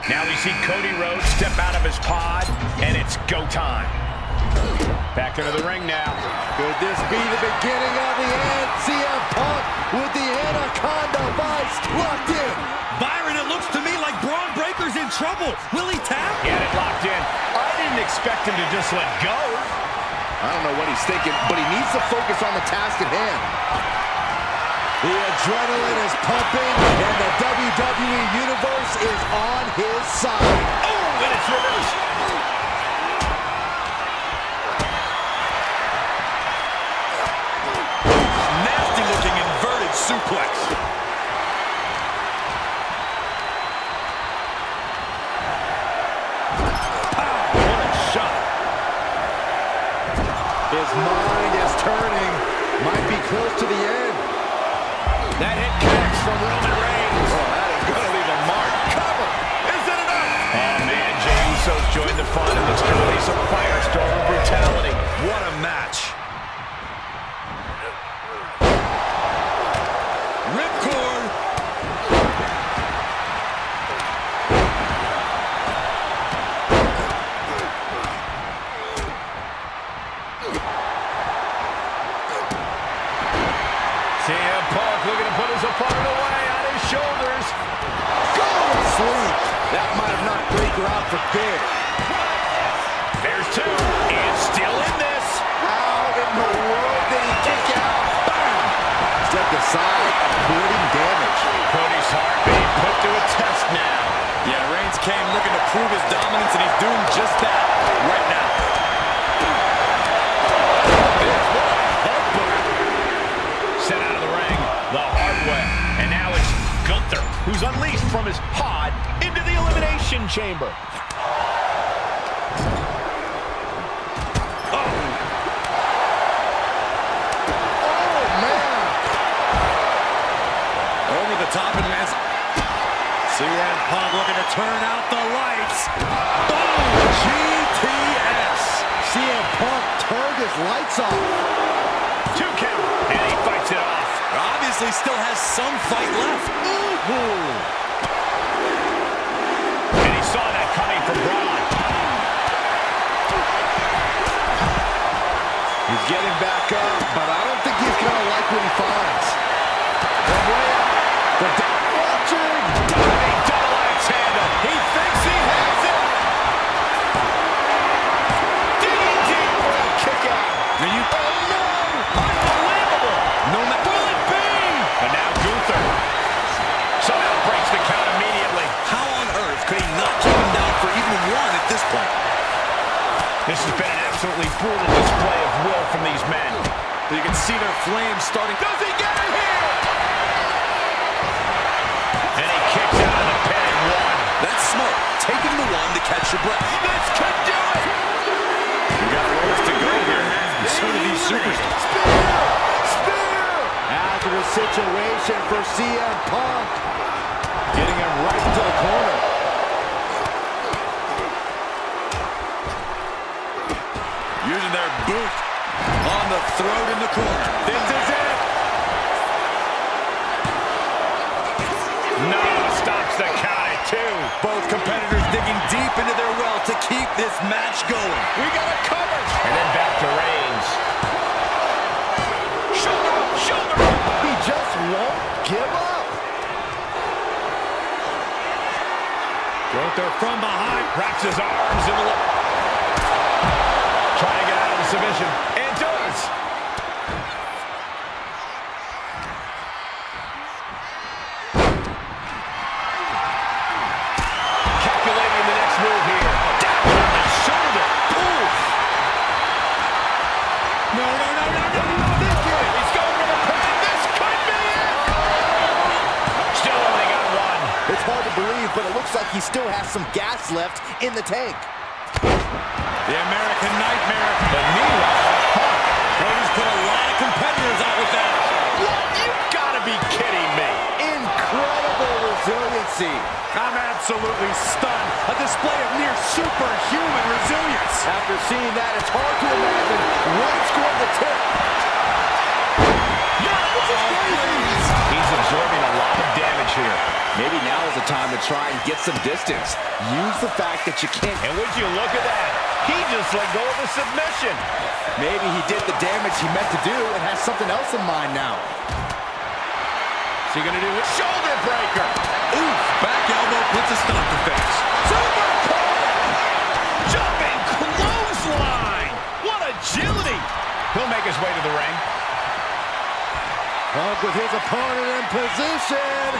Now we see Cody Rhodes step out of his pod, and it's go time. Back into the ring now. Could this be the beginning of the end? CM Punk with the Anaconda Vice locked in. Byron, it looks to me like Braun Breaker's in trouble. Will he tap? Get it locked in. I didn't expect him to just let go. I don't know what he's thinking, but he needs to focus on the task at hand. The adrenaline is pumping, and the WWE Universe is on his side. Oh, and it's reversed. Nasty looking inverted suplex. His mind is turned close to the end. That hit connects from Roman Reigns. Oh, that is going to leave a mark. Cover. Is it enough? Oh, man, Jey Uso's joined the fun, and it's going to be some firestorm brutality. What a match. Ripcord. CM Punk looking to put his opponent away on his shoulders. Go to sleep. That might have knocked Breakker out for good. There's two. And still in this. How in the world did he kick out? Bam! Step aside, avoiding damage. Cody's heart being put to a test now. Yeah, Reigns came looking to prove his dominance, and he's doing just that right now. There's one. Headbutt. Sent out of the ring the hard way. And now it's Gunther, who's unleashed from his pod into the Elimination Chamber. Over the top and lands. CM Punk looking to turn out the lights. Boom! GTS. CM Punk turned his lights off. 2 count. And he fights it off. Obviously still has some fight left. Ooh. And he saw that coming from Braun. He's getting back up, but I don't think he's going to like what he finds. From way up, the watching. Diving double axe handle. He thinks he has it. Digging deep for a kick out. And you, Oh no! Unbelievable! no matter will it be? And now Gunther somehow breaks the count immediately. How on earth could he not keep him down for even one at this point? This has been an absolutely brutal display of will from these men. You can see their flames starting. Does he get it here? And he kicks out of the pin and one. That's smart. Taking the one to catch your breath. This could do it! You got ways to go here. And so do these superstars. Spear! Hazardous situation for CM Punk. Getting him right into the corner. Using their boot on the throat in the corner. This is it. No, stops the count at 2. Both competitors digging deep into their well to keep this match going. We got it covered. And then back to Reigns. Shoulder up, shoulder up. He just won't give up. Gunther from behind. Wraps his arms in the... Trying to get out of the submission. And does. Calculating the next move here. Down on the shoulder. Oof. No. He's going for the pin. This could be it. Still only got one. It's hard to believe, but it looks like he still has some gas left in the tank. The American Nightmare. But meanwhile, Cody's put a lot of competitors out with that. you've got to be kidding me. Incredible resiliency. I'm absolutely stunned. A display of near superhuman resilience. After seeing that, it's hard to imagine what's going to tip. He's absorbing a lot of damage here. Maybe now is the time to try and get some distance. Use the fact that you can't. And would you look at that? He just let go of the submission. Maybe he did the damage he meant to do and has something else in mind now. Is he going to do it? Shoulder breaker. Oof, back elbow puts a stop to face. Super jumping clothesline. What agility. He'll make his way to the ring. Punk with his opponent in position.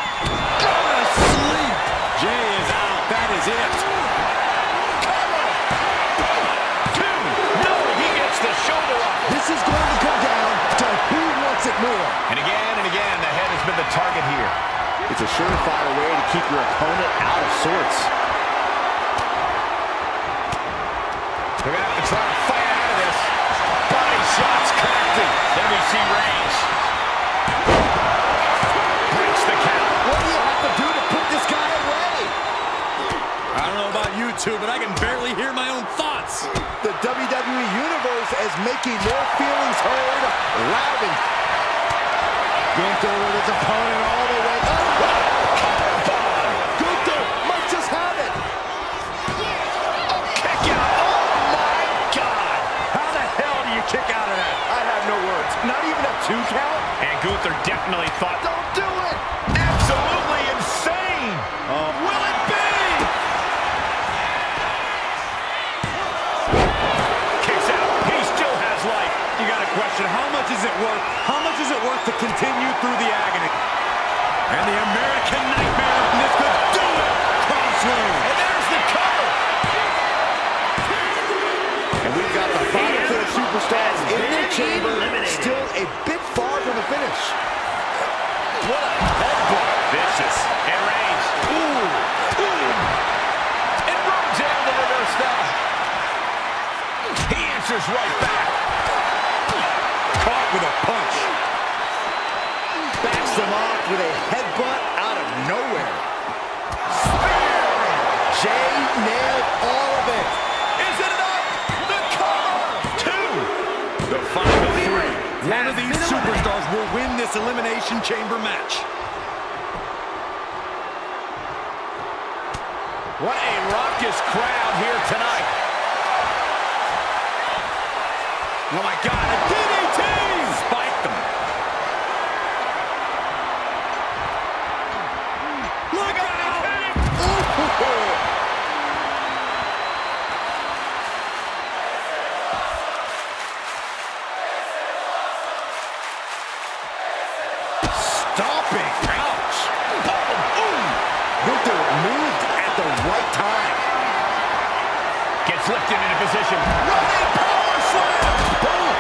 Go to sleep. Jey is out. That is it. Cover. 2. No, he gets the shoulder up. This is going to come down to who wants it more. And again, the head has been the target here. It's a surefire way to keep your opponent out of sorts. They're going to have to try to fight out of this. Body shots connecting. Then we see Reigns I don't know about you two, but I can barely hear my own thoughts. The WWE Universe is making their feelings heard loud and Gunther with his opponent all the way up. Gunther might just have it. Kick out. Oh, my God. How the hell do you kick out of that? I have no words. Not even a 2 count? And Gunther definitely thought, Don't do it. absolutely insane. Will it be? Kicks out. He still has life. You got to question, how much is it worth? How much is it worth to continue through the agony? And the American Nightmare, and this could do it. Crossroads. And there's the cover. And we've got the final 4 superstars in their chamber, still a bit far from the finish. What a headbutt. Vicious. And Reigns. Ooh. And Rhodes able to reverse that. He answers right back. Caught with a punch. Backs them off with a headbutt out of nowhere. Jay nailed all of it. Is it enough? The cover. 2. The final 3. One of these superstars will win this Elimination Chamber match. What a raucous crowd here tonight. Oh my God, a DDT! Spiked them. Look out! Stomping. Ouch. Gunther moved at the right time. Gets lifted into position. Running power slam. Boom.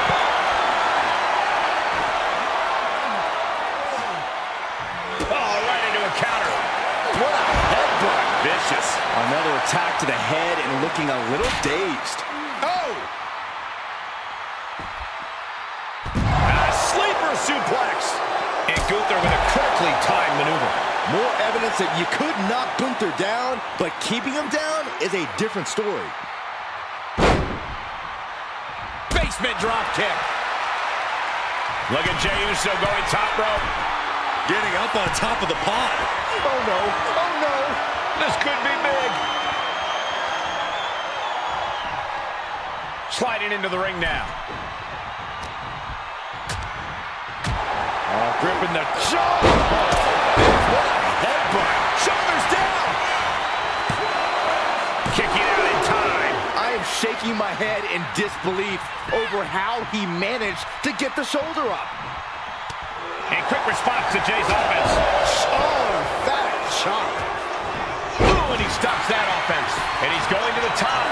Oh, right into a counter. What a headbutt. Vicious. Another attack to the head and looking a little dazed. Oh! A sleeper suplex. And Gunther with a critically timed maneuver. More evidence that you could knock Gunther down, but keeping him down is a different story. Basement drop kick. Look at Jey Uso going top rope. Getting up on top of the pod. Oh no, oh no. This could be big. Sliding into the ring now. Gripping the What a headbutt. Shoulders down. Kicking out in time. I am shaking my head in disbelief over how he managed to get the shoulder up. And quick response to Jay's offense. Oh, fat chop. Ooh, and he stops that offense. And he's going to the top.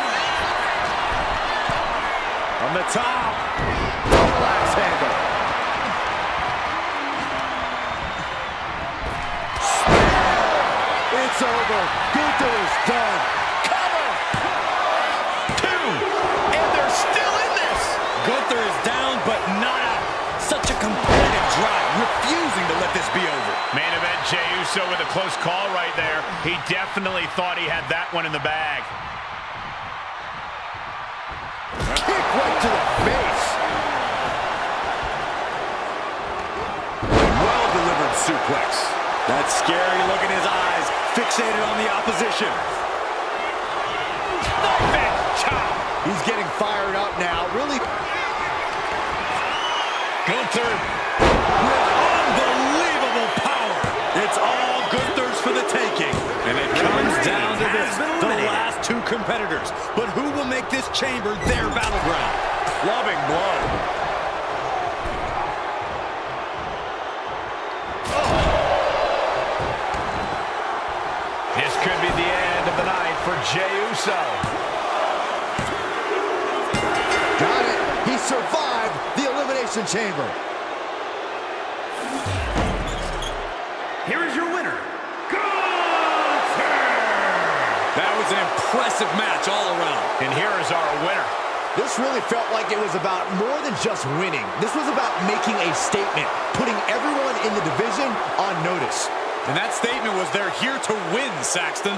on the top. Double axe handle. It's over. Gunther is done. Cover. 2. And they're still in this. Gunther is down, but not out. Such a competitive drive, refusing to let this be over. Main event, Jey Uso with a close call right there. He definitely thought he had that one in the bag. Kick right to the face. Well-delivered suplex. That scary look in his eyes, fixated on the opposition. Chop. He's getting fired up now. Really. Gunther With unbelievable power. It's all Gunther's for the taking. And it comes down to this, the last two competitors. But who will make this chamber their battleground? Clubbing blow. This could be the end of the night for Jey Uso. Got it. He survived the Elimination Chamber. Here is your winner, Gunther! That was an impressive match all around. And here is our winner. This really felt like it was about more than just winning. This was about making a statement, putting everyone in the division on notice. And that statement was they're here to win, Saxton.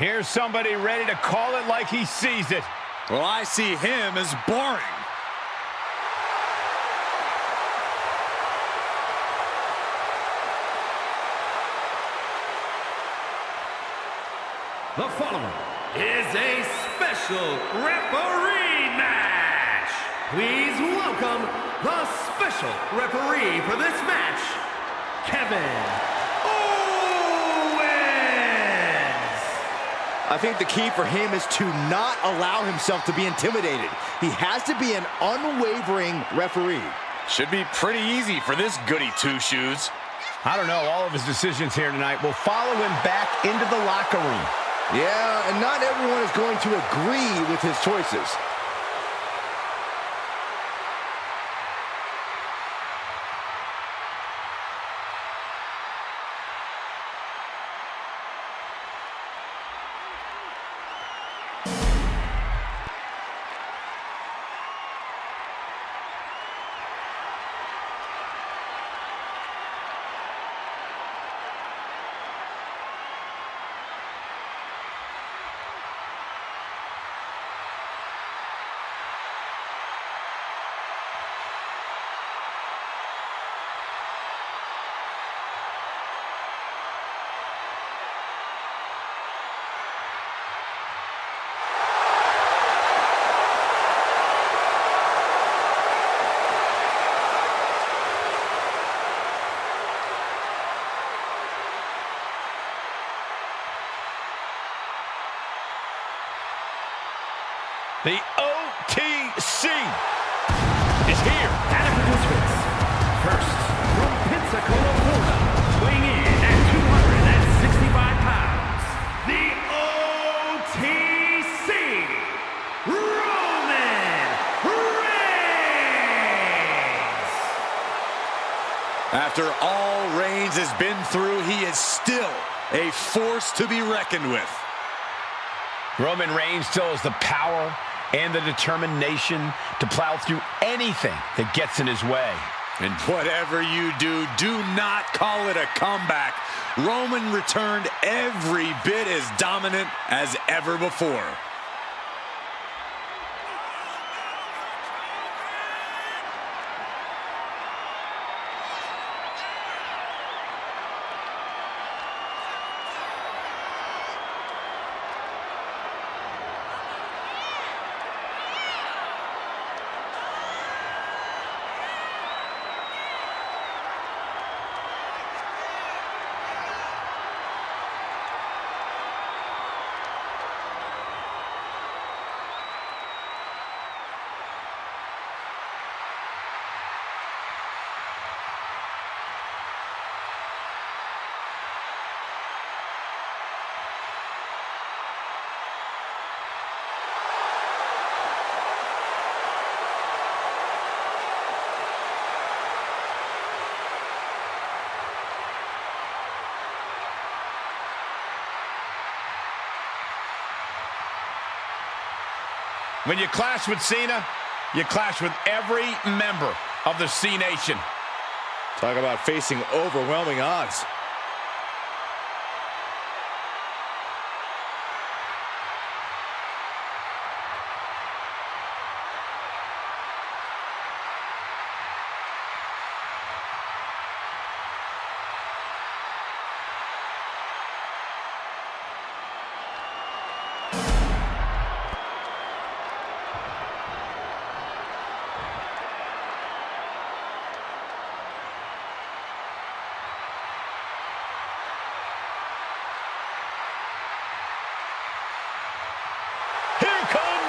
Here's somebody ready to call it like he sees it. Well, I see him as boring. The following is a special referee match. Please welcome the special referee for this match, Kevin Owens. I think the key for him is to not allow himself to be intimidated. He has to be an unwavering referee. Should be pretty easy for this goody two-shoes. I don't know, all of his decisions here tonight will follow him back into the locker room. Yeah, and not everyone is going to agree with his choices. The OTC is here. And participants, first from Pensacola, Florida, weighing in at 265 pounds, the OTC, Roman Reigns. After all Reigns has been through, he is still a force to be reckoned with. Roman Reigns still has the power and the determination to plow through anything that gets in his way. And whatever you do, do not call it a comeback. Roman returned every bit as dominant as ever before. When you clash with Cena, you clash with every member of the C Nation. Talk about facing overwhelming odds.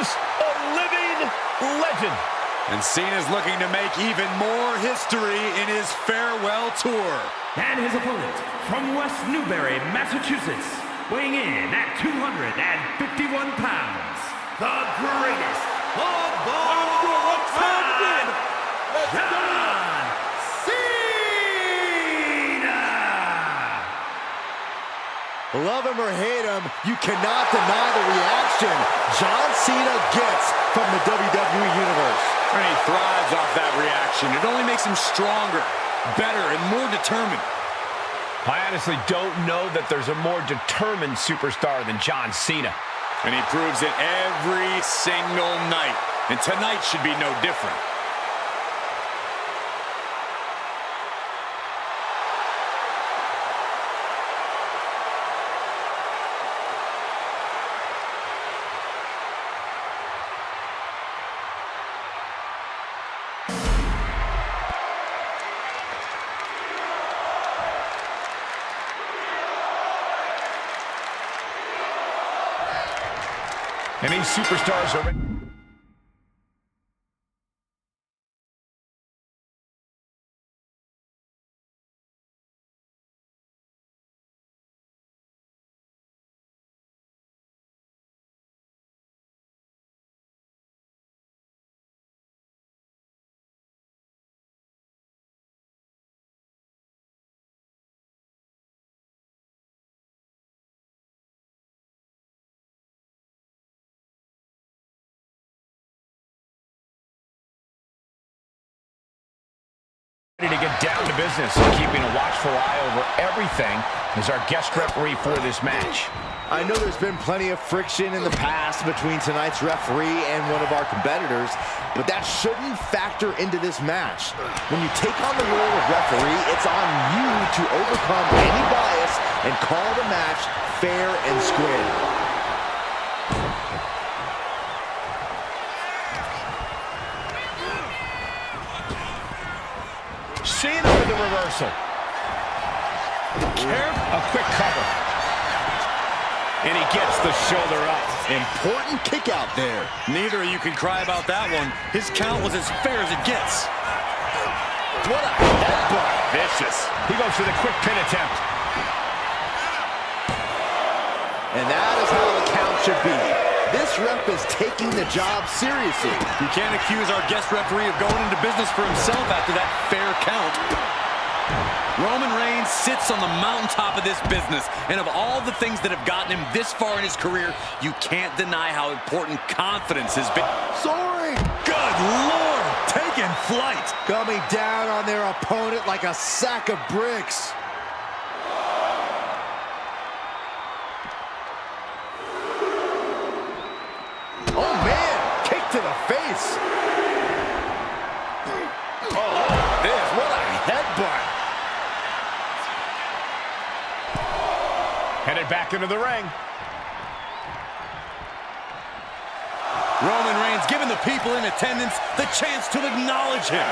A living legend. And Cena's looking to make even more history in his farewell tour. And his opponent from West Newbury, Massachusetts, weighing in at 251 pounds, the greatest of all time, John Cena! Love him or hate him, you cannot deny the reaction John Cena gets from the WWE Universe. And he thrives off that reaction. It only makes him stronger, better, and more determined. I honestly don't know that there's a more determined superstar than John Cena. And he proves it every single night. And tonight should be no different. And these superstars are... ready to get down to business, keeping a watchful eye over everything as our guest referee for this match. I know there's been plenty of friction in the past between tonight's referee and one of our competitors, but that shouldn't factor into this match. When you take on the role of referee, it's on you to overcome any bias and call the match fair and square. Cena with the reversal. A quick cover. And he gets the shoulder up. Important kick out there. Neither of you can cry about that one. His count was as fair as it gets. What a headbutt. Vicious. He goes for the quick pin attempt. And that is how the count should be. This ref is taking the job seriously. You can't accuse our guest referee of going into business for himself after that fair count. Roman Reigns sits on the mountaintop of this business, and of all the things that have gotten him this far in his career, you can't deny how important confidence has been. Soaring! Good Lord! Taking flight! Coming down on their opponent like a sack of bricks. Oh, man! Kick to the face! Oh, this, what a headbutt! Headed back into the ring. Roman Reigns giving the people in attendance the chance to acknowledge him.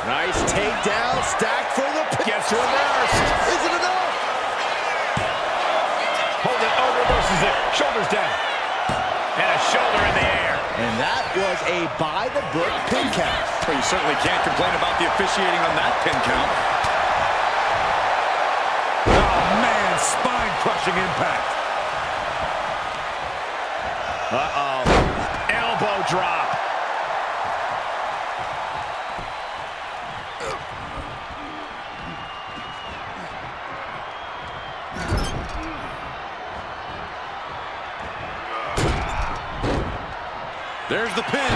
Nice takedown, stacked for the pin. Gets reversed. Is it enough? Hold it, oh, reverses it. Shoulders down. And a shoulder in the air. And that was a by-the-book pin count. Well, you certainly can't complain about the officiating on that pin count. Oh, man, spine-crushing impact. Uh-oh. Elbow drop. There's the pin.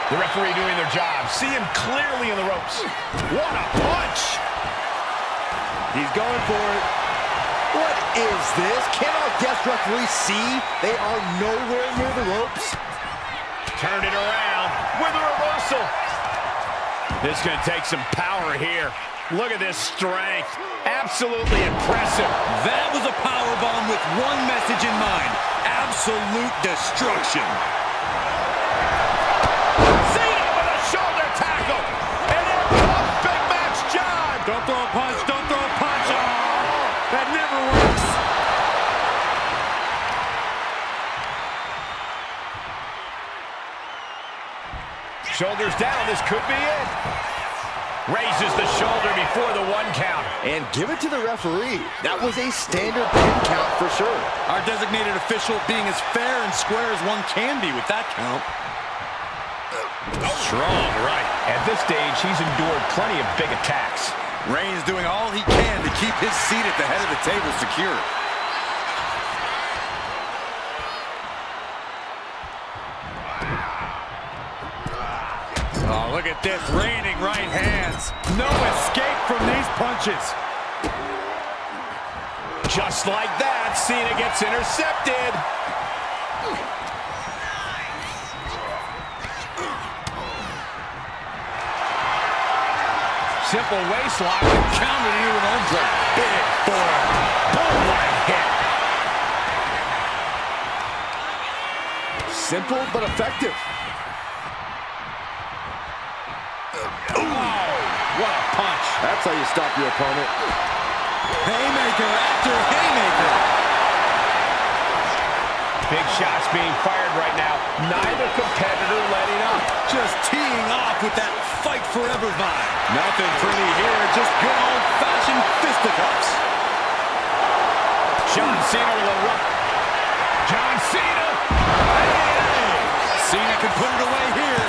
The referee doing their job. See him clearly in the ropes. What a punch! He's going for it. What is this? Can our guest referee see they are nowhere near the ropes? Turned it around with a reversal. This is going to take some power here. Look at this strength. Absolutely impressive. That was a powerbomb with one message in mind. Absolute destruction. Don't throw a punch, don't throw a punch. Oh, that never works. Shoulders down, this could be it. Raises the shoulder before the 1 count. And give it to the referee. That was a standard pin count for sure. Our designated official being as fair and square as one can be with that count. Strong right. At this stage, he's endured plenty of big attacks. Reigns doing all he can to keep his seat at the head of the table secure. Oh, look at this, raining right hands. No escape from these punches. Just like that, Cena gets intercepted. Simple waistlock and countered into an arm drag. Big forearm. Boom, what a hit. Simple but effective. What a punch. That's how you stop your opponent. Haymaker after haymaker. Big shots being fired right now. Neither competitor letting up. Just teeing off with that fight forever vibe. Nothing pretty here, just good old-fashioned fisticuffs. John Cena with a run. John Cena. Hey! Cena can put it away here.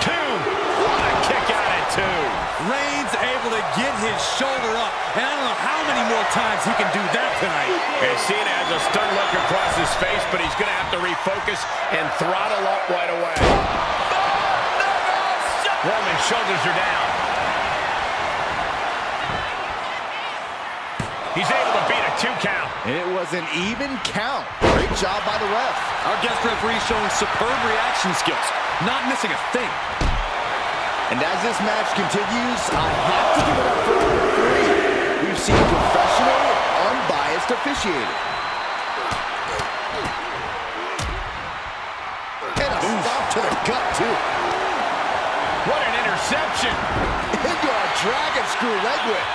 Two. What a kick out at two. Reigns able to get his shoulder up, and I don't know how many more times he can do that tonight. And Cena has a stern look across his face, but he's going to have to refocus and throttle up right away. Roman's shoulders are down. He's able to beat a 2 count. It was an even count. Great job by the ref. Our guest referee showing superb reaction skills, not missing a thing. And as this match continues, I have to give it up for our referee. We've seen professional, unbiased officiating. And a stop to the gut, too. What an interception. Into a dragon screw leg whip.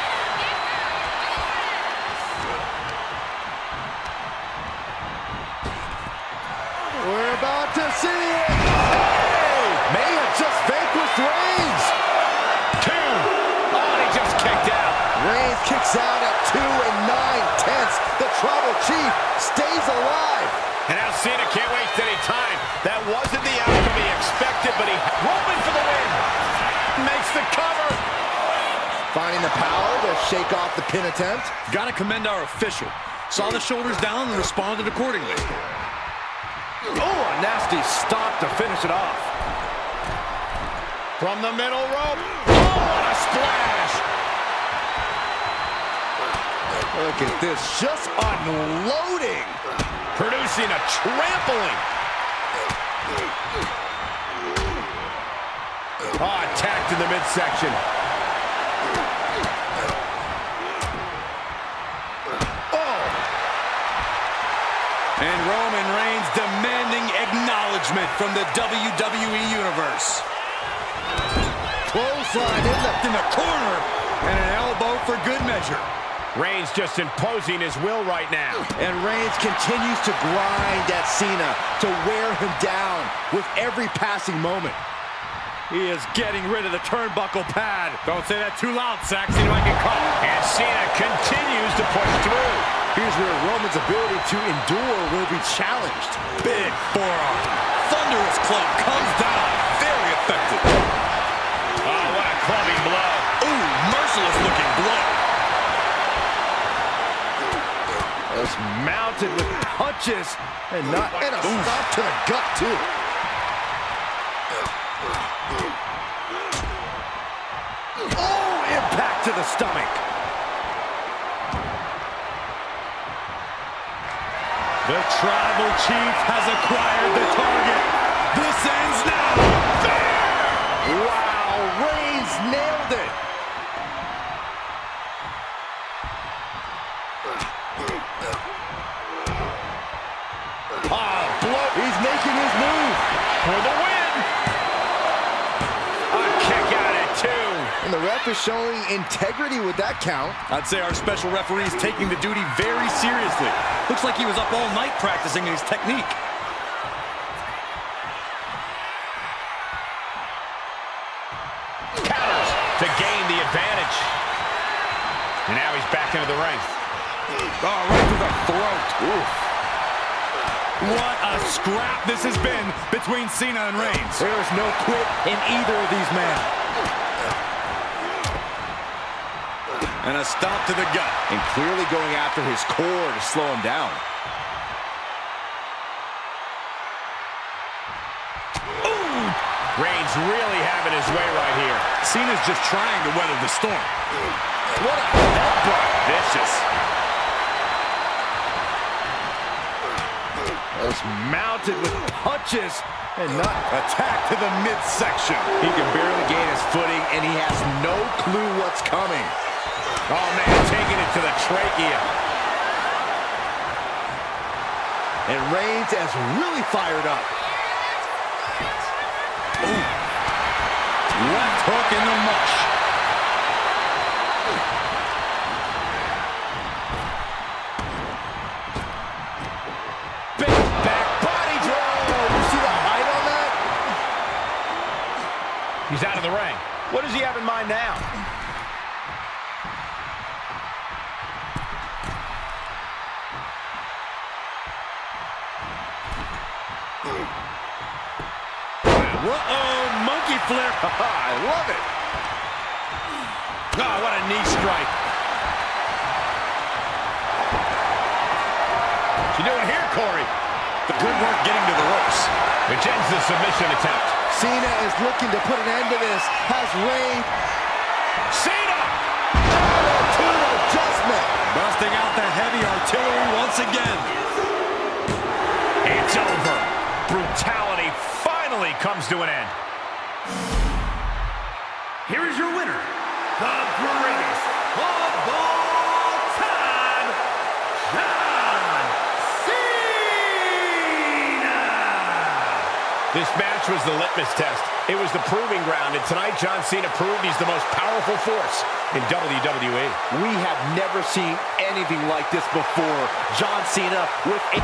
We're about to see it. Hey! May have just vanquished Reigns. Two. Oh, and he just kicked out. Reigns kicks out at 2 9/10. The Tribal Chief stays alive. And now Cena can't waste any time. That wasn't the outcome he expected, but he Roman for the win. Makes the cover. Finding the power to shake off the pin attempt. Gotta commend our official. Saw the shoulders down and responded accordingly. Oh, a nasty stop to finish it off. From the middle rope. Oh, what a splash. Look at this, just unloading. Producing a trampling. Oh, attacked in the midsection. And Roman Reigns demanding acknowledgement from the WWE Universe. Clothesline In the corner, and an elbow for good measure. Reigns just imposing his will right now. And Reigns continues to grind at Cena to wear him down with every passing moment. He is getting rid of the turnbuckle pad. Don't say that too loud, Saxon. You might get caught. And Cena continues to push through. Here's where Roman's ability to endure will be challenged. Big forearm. Thunderous club comes down. Very effective. Oh, what a clubbing blow. Ooh, merciless looking blow. Just mounted with punches and a stop to the gut, too. Oh, impact to the stomach. The Tribal Chief has acquired the target. This ends now. Wow, Reigns nailed it. Blow. He's making his move. For the win. A kick out at 2. And the ref is showing integrity with that count. I'd say our special referee is taking the duty very seriously. Looks like he was up all night practicing his technique. Counters to gain the advantage. And now he's back into the ring. Oh, right through the throat. Oof. What a scrap this has been between Cena and Reigns. There is no quit in either of these men. And a stop to the gut. And clearly going after his core to slow him down. Ooh! Reigns really having his way right here. Cena's just trying to weather the storm. What a headbutt. Vicious. Just mounted with punches and not Attack to the midsection. He can barely gain his footing, and he has no clue what's coming. Oh, man, taking it to the trachea. And Reigns is really fired up. Ooh. Left hook in the mush. Big back body drop. You see the height on that? He's out of the ring. What does he have in mind now? Uh-oh, monkey flip. I love it. Oh, what a knee strike. What you doing here, Corey? The good work getting to the ropes. Which ends the submission attempt. Cena is looking to put an end to this. Has Reigns. Cena! Attitude adjustment. Busting out the heavy artillery once again. It's over. Brutality finally comes to an end. Here is your winner, the greatest of all time, John Cena! This match was the litmus test. It was the proving ground, and tonight John Cena proved he's the most powerful force in WWE. We have never seen anything like this before. John Cena with a...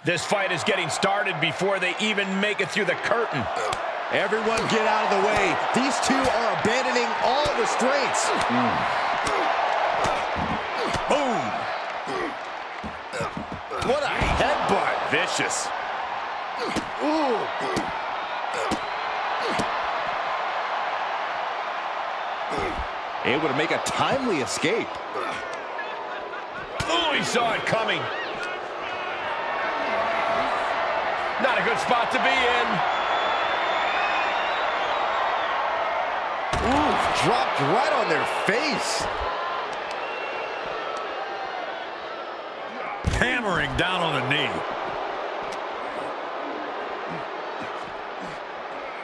This fight is getting started before they even make it through the curtain. Everyone get out of the way. These two are abandoning all restraints. Boom. What a headbutt. Vicious. Ooh. Able to make a timely escape. Oh, he saw it coming. Not a good spot to be in. Ooh, dropped right on their face. Hammering down on the knee.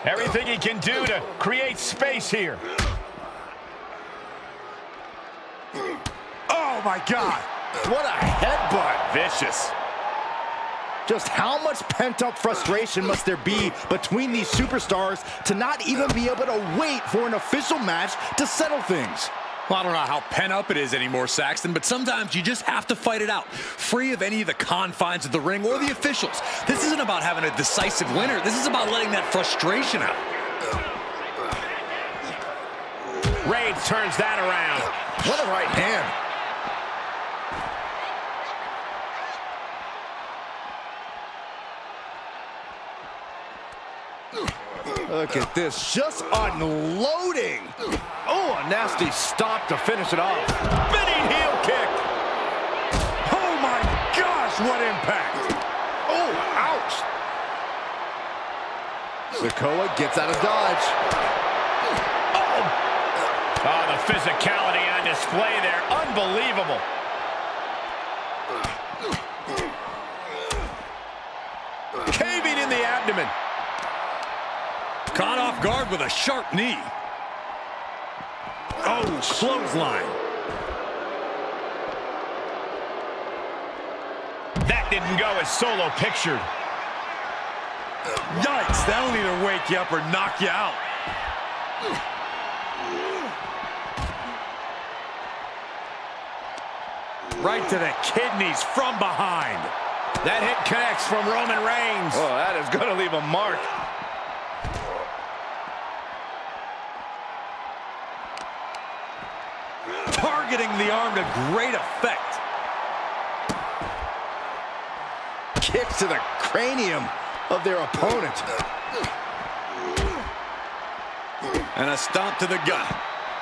Everything he can do to create space here. Oh, my God. What a headbutt. Vicious. Just how much pent-up frustration must there be between these superstars to not even be able to wait for an official match to settle things? Well, I don't know how pent up it is anymore, Saxton, but sometimes you just have to fight it out, free of any of the confines of the ring or the officials. This isn't about having a decisive winner. This is about letting that frustration out. Reigns turns that around. What a right hand. Look at this, just unloading. Oh, a nasty stop to finish it off. Spinning heel kick. Oh my gosh, what impact! Oh, ouch. Sikoa gets out of dodge. Oh, the physicality on display there. Unbelievable. Caving in the abdomen. Caught off guard with a sharp knee. Oh, clothesline. That didn't go as Solo pictured. Yikes, that'll either wake you up or knock you out. Right to the kidneys from behind. That hit connects from Roman Reigns. Oh, that is going to leave a mark. Targeting the arm to great effect. Kicks to the cranium of their opponent. And a stomp to the gut.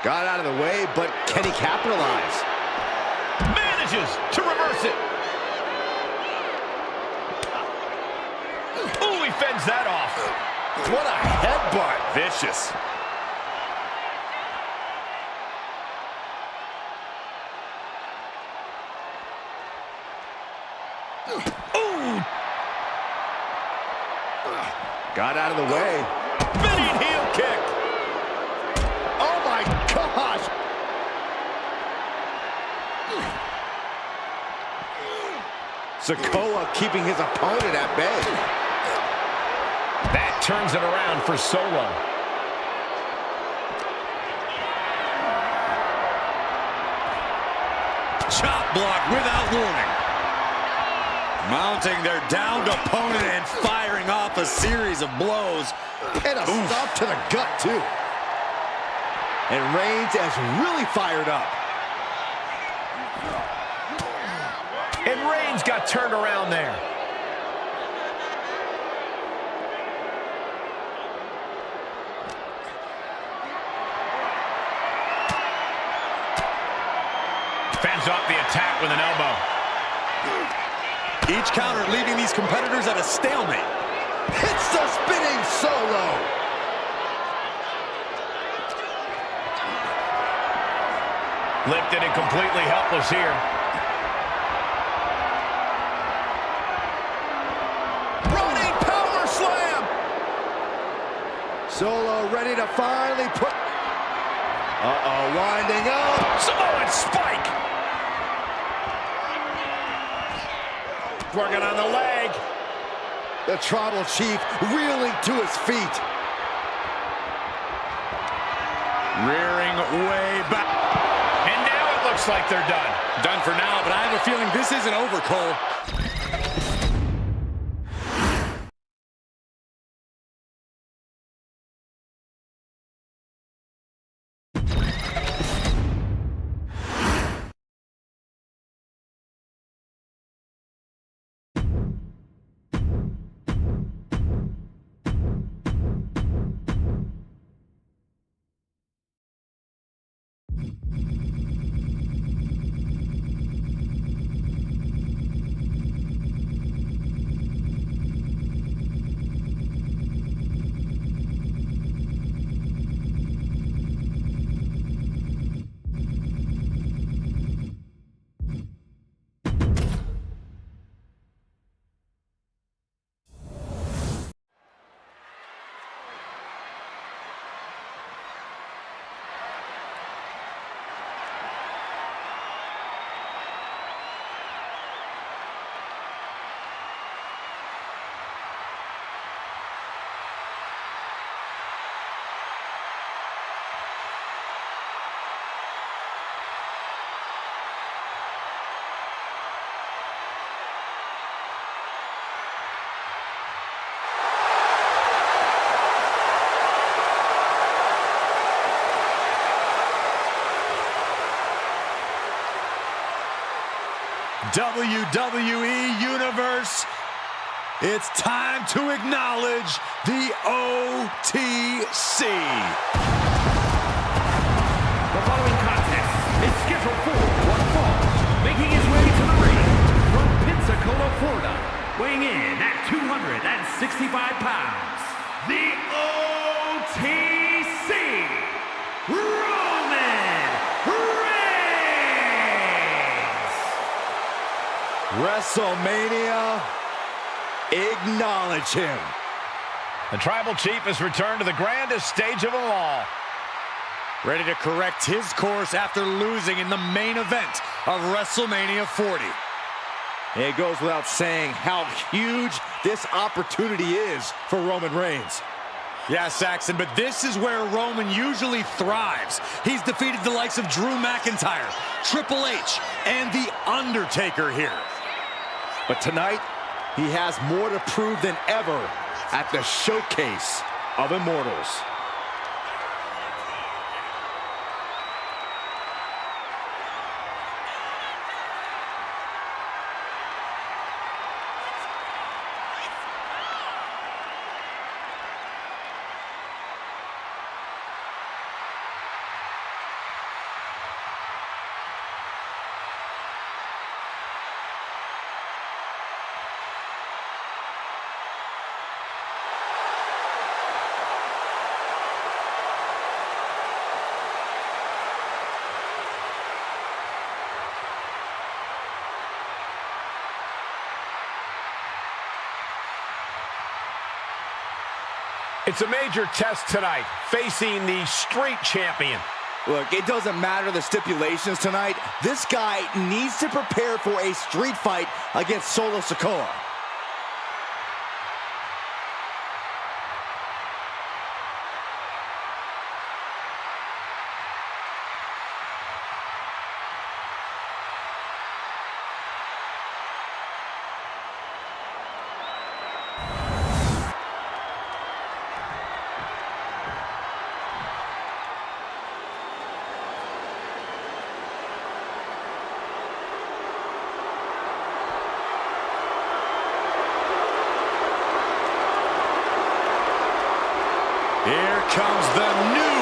Got out of the way, but can he capitalize? Manages to reverse it. Ooh, he fends that off. What a headbutt. Vicious. Ooh. Got out of the way. Spinning heel kick. Oh my gosh. Sikoa keeping his opponent at bay. That turns it around for Solo. Chop block without warning. Mounting their downed opponent and firing off a series of blows. And a stop to the gut, too. And Reigns has really fired up. And Reigns got turned around there. Fends off the attack with an elbow. Each counter leaving these competitors at a stalemate. Hits the spinning Solo. Lifted and completely helpless here. Running power slam. Solo ready to finally put... Uh-oh, winding up. Samoan spike. Working on the leg. The Tribal Chief reeling to his feet. Rearing way back. And now it looks like they're done. Done for now, but I have a feeling this isn't over, Cole. WWE Universe, it's time to acknowledge the OTC. The following contest is scheduled for one fall. Making his way to the ring from Pensacola, Florida, weighing in at 265 pounds, the OTC, WrestleMania, acknowledge him. The Tribal Chief has returned to the grandest stage of them all. Ready to correct his course after losing in the main event of WrestleMania 40. It goes without saying how huge this opportunity is for Roman Reigns. Yeah, Saxon, but this is where Roman usually thrives. He's defeated the likes of Drew McIntyre, Triple H, and The Undertaker here. But tonight, he has more to prove than ever at the Showcase of Immortals. It's a major test tonight, facing the street champion. Look, it doesn't matter the stipulations tonight. This guy needs to prepare for a street fight against Solo Sikoa. Here comes the new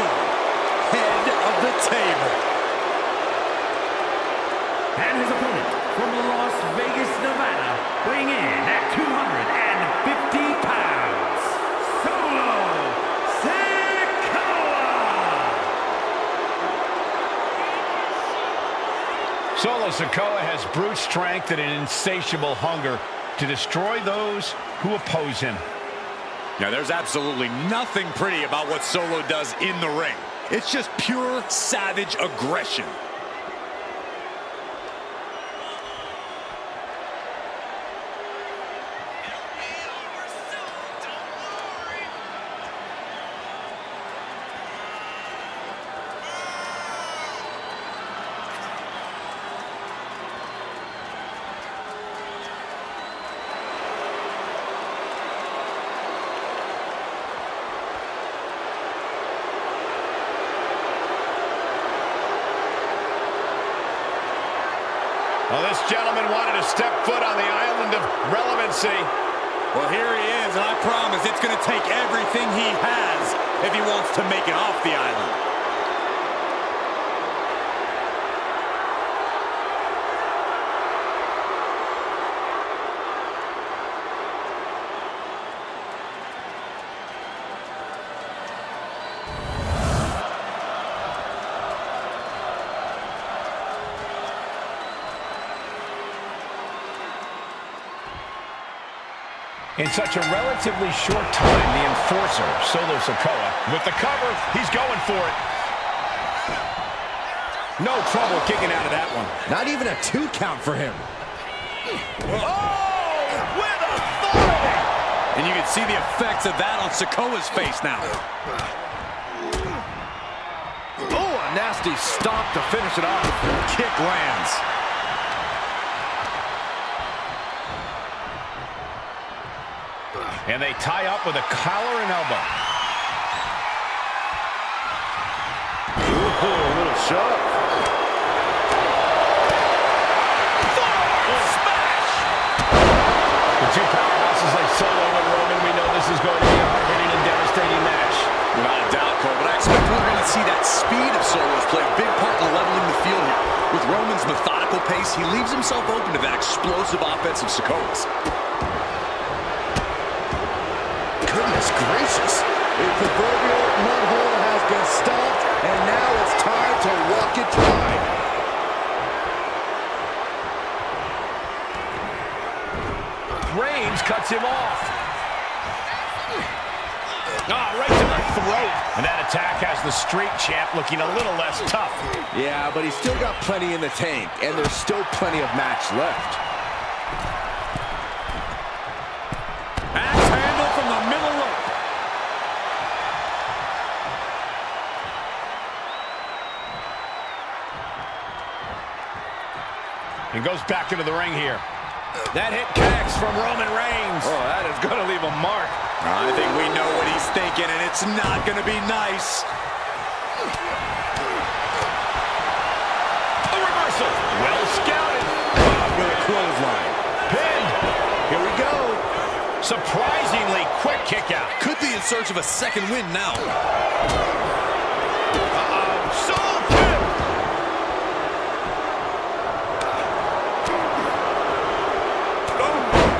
head of the table. And his opponent from Las Vegas, Nevada, weighing in at 250 pounds, Solo Sikoa! Solo Sikoa has brute strength and an insatiable hunger to destroy those who oppose him. Now, there's absolutely nothing pretty about what Solo does in the ring. It's just pure savage aggression. Well, this gentleman wanted to step foot on the island of relevancy. Well, here he is, and I promise it's going to take everything he has if he wants to make it off the island. In such a relatively short time, the enforcer, Solo Sikoa, with the cover, he's going for it. No trouble kicking out of that one. Not even a 2 count for him. Oh, with authority! And you can see the effects of that on Sikoa's face now. Oh, a nasty stop to finish it off. Kick lands. And they tie up with a collar and elbow. Ooh, a little shove. pace, he leaves himself open to that explosive offensive sequence. Goodness gracious. The proverbial mud hole has been stomped, and now it's time to walk it dry. Reigns cuts him off. Right to the throat. And that attack has the street champ looking a little less tough. Yeah, but he's still got plenty in the tank, and there's still plenty of match left. Axe handle from the middle rope. And goes back into the ring here. That hit connects from Roman Reigns. Oh, that is going to leave a mark. I think we know what he's thinking, and it's not going to be nice. A reversal. Well scouted. With a clothesline. Pinned. Here we go. Surprisingly quick kick out. Could be in search of a second win now. Soul kick.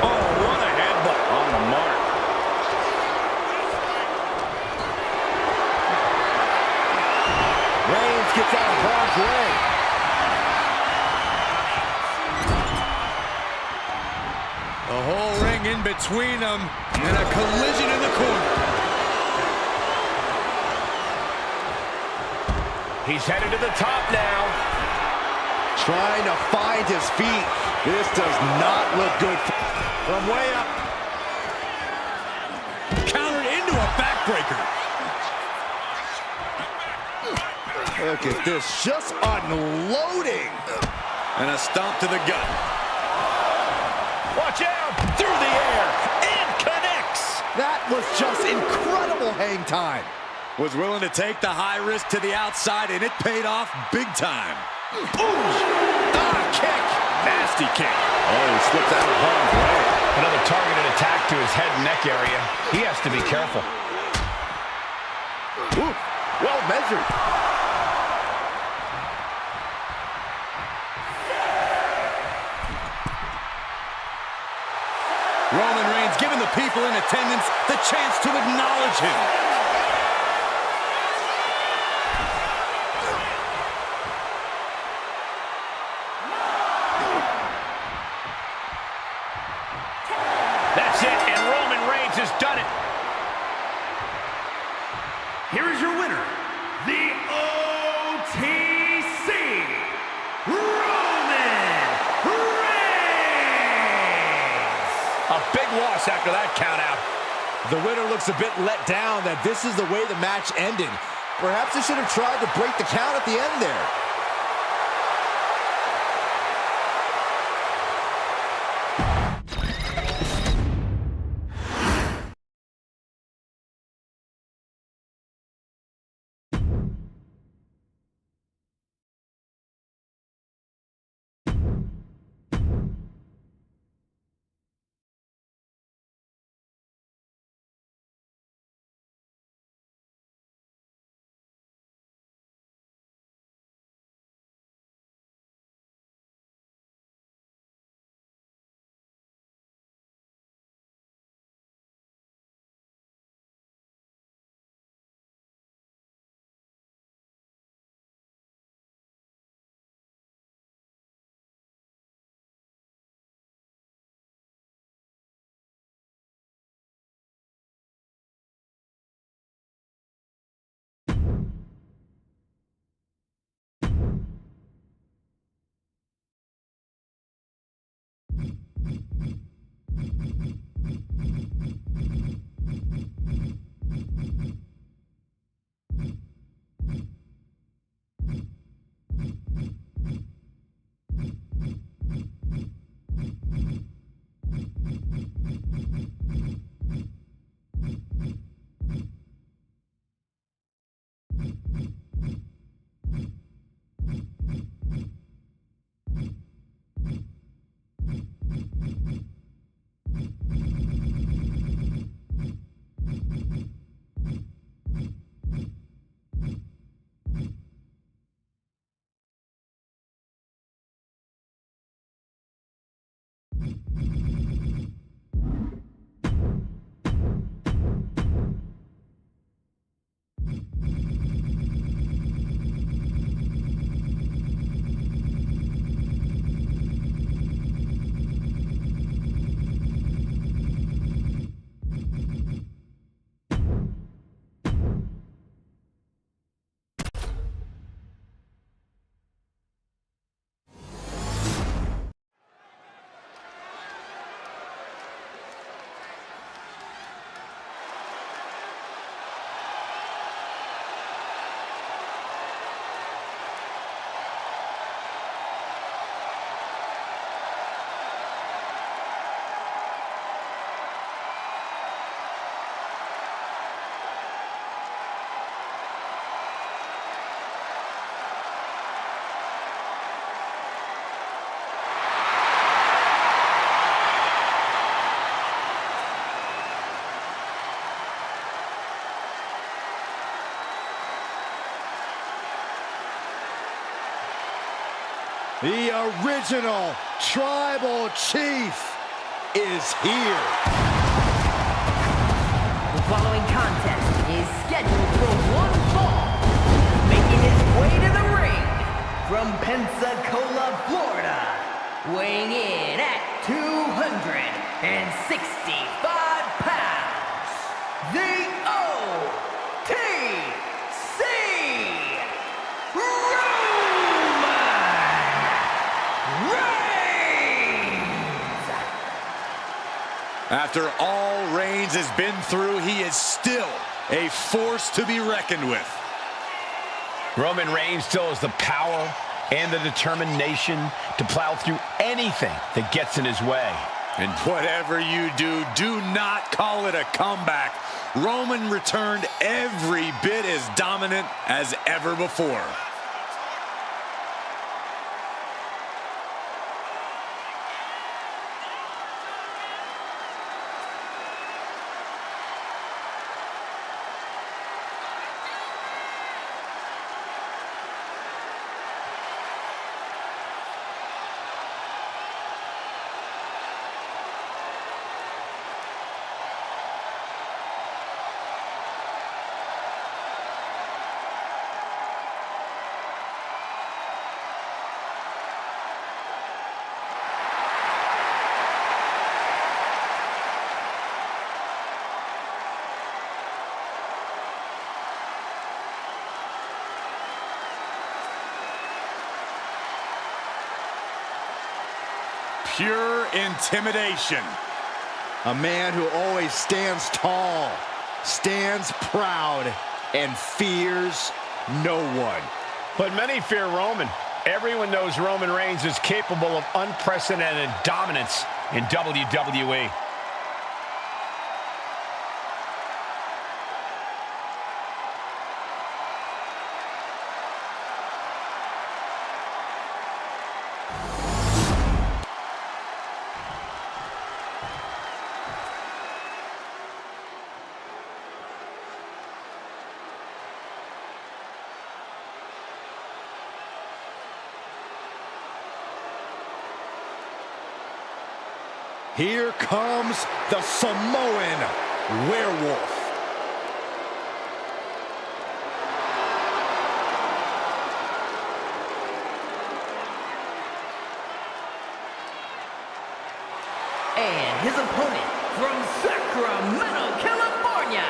Oh, what a headbutt. On the mark. Reigns gets out of harm's way. The whole ring in between them, and a collision in the corner. He's headed to the top now. Trying to find his feet. This does not look good. From way up. Countered into a backbreaker. Look at this, just unloading. And a stomp to the gut. Watch out. Through the air. And connects. That was just incredible hang time. Was willing to take the high risk to the outside, and it paid off big time. Kick. Nasty kick. Oh, he slipped out of harm's way. Another targeted attack to his head and neck area. He has to be careful. Ooh, well measured. Roman Reigns giving the people in attendance the chance to acknowledge him. That's it, and Roman Reigns has done it. Here is your winner, the OTC, Roman Reigns. A big loss after that count out. The winner looks a bit let down that this is the way the match ended. Perhaps they should have tried to break the count at the end there. The original Tribal Chief is here. The following contest is scheduled for one fall. Making his way to the ring from Pensacola, Florida. Weighing in at 265 pounds. The OTC Romanreigns. After all Reigns has been through, he is still a force to be reckoned with. Roman Reigns still has the power and the determination to plow through anything that gets in his way. And whatever you do, do not call it a comeback. Roman returned every bit as dominant as ever before. Pure intimidation. A man who always stands tall, stands proud, and fears no one. But many fear Roman. Everyone knows Roman Reigns is capable of unprecedented dominance in WWE. Here comes the Samoan Werewolf. And his opponent from Sacramento, California,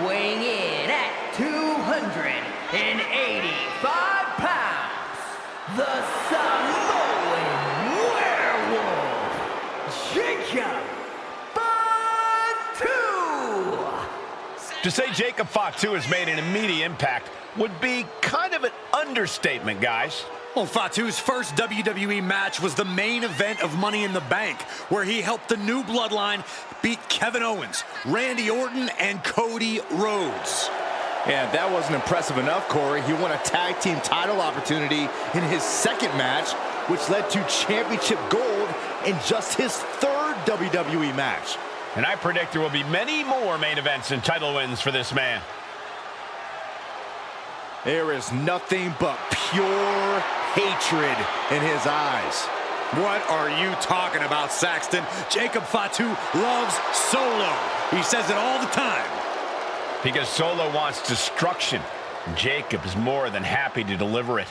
weighing in at 285 pounds, the Samoan Werewolf, Jacob Fatu. To say Jacob Fatu has made an immediate impact would be kind of an understatement, guys. Well, Fatu's first WWE match was the main event of Money in the Bank, where he helped the new bloodline beat Kevin Owens, Randy Orton, and Cody Rhodes. Yeah, if that wasn't impressive enough, Corey, he won a tag team title opportunity in his second match, which led to championship gold in just his third WWE match. And I predict there will be many more main events and title wins for this man. There is nothing but pure hatred in his eyes. What are you talking about, Saxton? Jacob Fatu loves Solo. He says it all the time. Because Solo wants destruction. Jacob is more than happy to deliver it.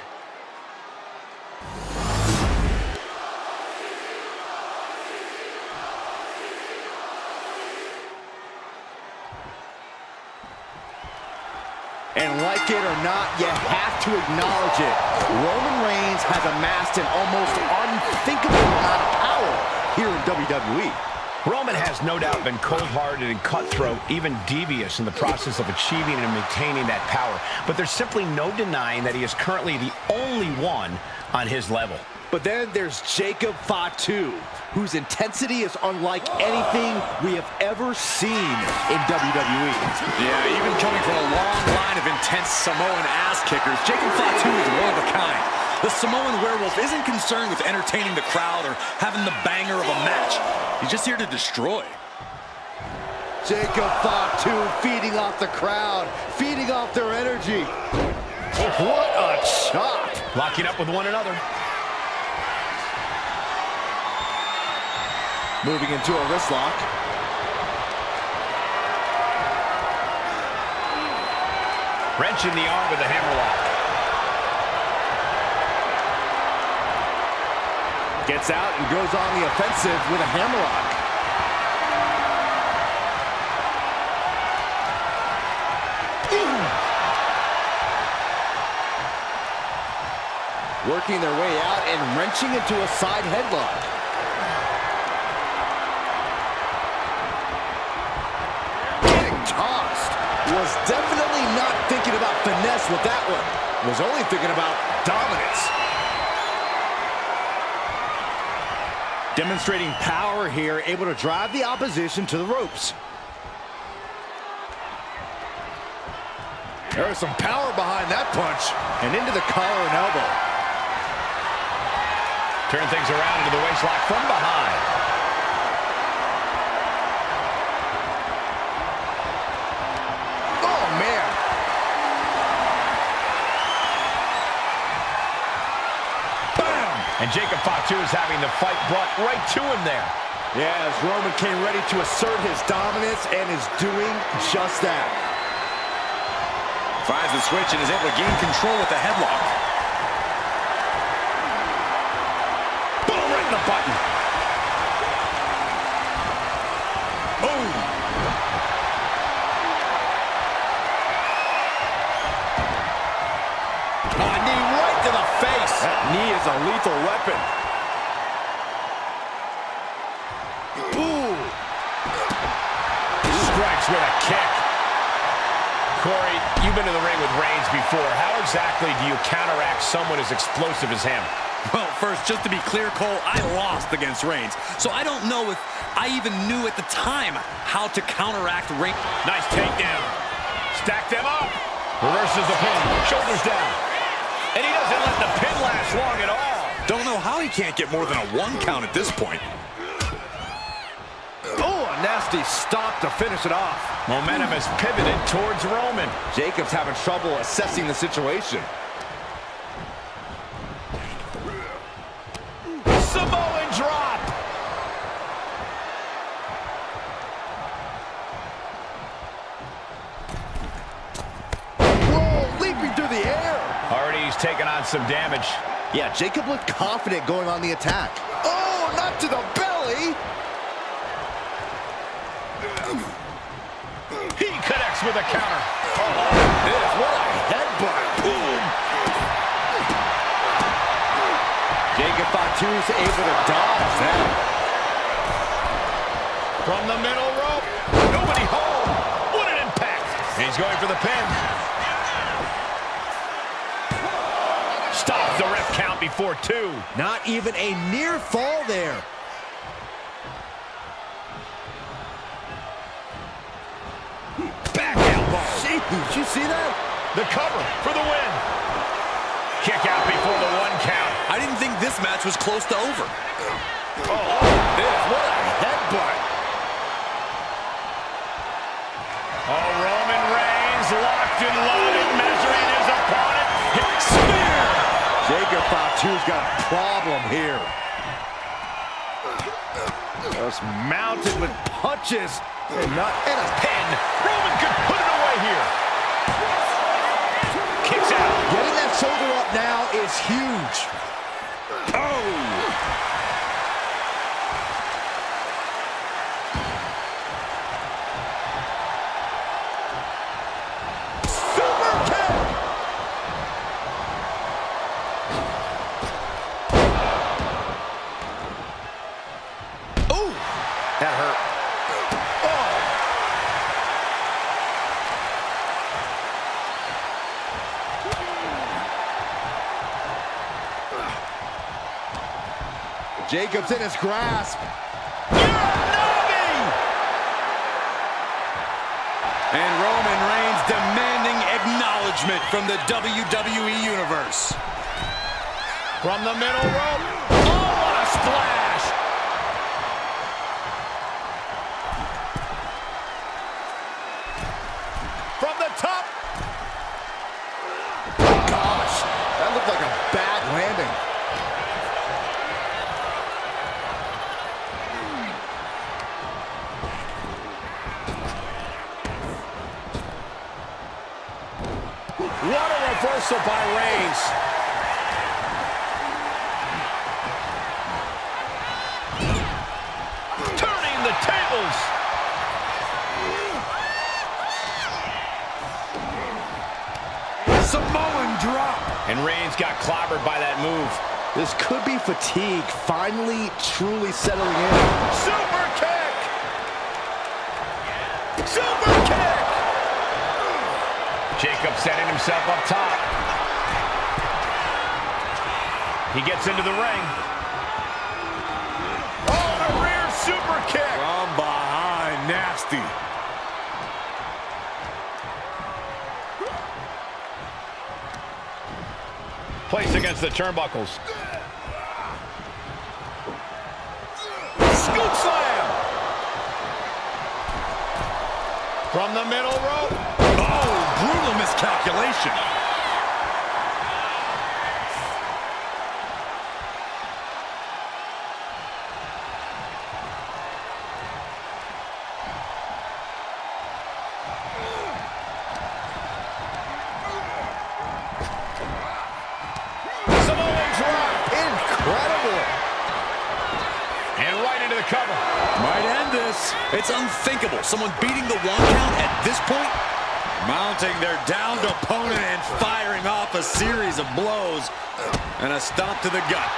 And like it or not, you have to acknowledge it. Roman Reigns has amassed an almost unthinkable amount of power here in WWE. Roman has no doubt been cold-hearted and cutthroat, even devious in the process of achieving and maintaining that power. But there's simply no denying that he is currently the only one on his level. But then there's Jacob Fatu, whose intensity is unlike anything we have ever seen in WWE. Yeah, even coming from a long line of intense Samoan ass kickers, Jacob Fatu is one of a kind. The Samoan Werewolf isn't concerned with entertaining the crowd or having the banger of a match. He's just here to destroy. Jacob Fatu feeding off the crowd, feeding off their energy. What a chop! Locking up with one another. Moving into a wrist lock. Wrenching the arm with a hammerlock. Gets out and goes on the offensive with a hammerlock. Working their way out and wrenching into a side headlock. Getting tossed. Was definitely not thinking about finesse with that one. Was only thinking about dominance. Demonstrating power here, able to drive the opposition to the ropes. There is some power behind that punch. And into the collar and elbow. Turn things around into the waist lock from behind. Oh, man. Bam! And Jacob Fatu is having the fight brought right to him there. Yeah, as Roman came ready to assert his dominance and is doing just that. Finds the switch and is able to gain control with the headlock. Boom, right in the button. Boom. A knee right to the face. That knee is a lethal weapon. Ooh. Strikes with a kick. Corey, you've been in the ring with Reigns before. How exactly do you counteract someone as explosive as him? Well, first, just to be clear, Cole, I lost against Reigns. So I don't know if I even knew at the time how to counteract Reigns. Nice takedown. Stack them up. Reverses the pin. Shoulders down. And he doesn't let the pin last long at all. Don't know how he can't get more than a 1 count at this point. Oh, a nasty stop to finish it off. Momentum has pivoted towards Roman. Jacob's having trouble assessing the situation. Samoan drop. Whoa, leaping through the air. Already he's taken on some damage. Yeah, Jacob looked confident going on the attack. Oh, not to the belly. He connects with a counter. Oh, this, what a headbutt. Boom. Jacob Fatu's able to dodge that. From the middle rope. Nobody home. What an impact. And he's going for the pin. Stops the ref count before 2. Not even a near fall there. Back elbow. Jeez, did you see that? The cover for the win. Kick out before the 1 count. I didn't think this match was close to over. Oh, this, what a headbutt. Oh, Roman Reigns locked and loaded, measuring his opponent. Spear! Jacob Fatu's got a problem here. Just mounted with punches and a pin. Roman could put it away here. Kicks out. getting that shoulder up now is huge. Oh! That hurt. Jacob's in his grasp. And Roman Reigns demanding acknowledgement from the WWE Universe. From the middle rope. Oh, what a splash! From the top. Gosh, that looked like a bad landing. What a reversal by Reigns. Turning the tables. Samoan drop. And Reigns got clobbered by that move. This could be fatigue finally truly settling in. Super kick! Super kick! Jacob setting himself up top. He gets into the ring. Oh, a rear super kick! From behind, nasty. Placed against the turnbuckles. Scoop slam! From the middle rope. Oh, brutal miscalculation. Incredible. And right into the cover. Might end this. It's unthinkable. Someone beating the 1 count at this point. Mounting their downed opponent and firing off a series of blows. And a stomp to the gut.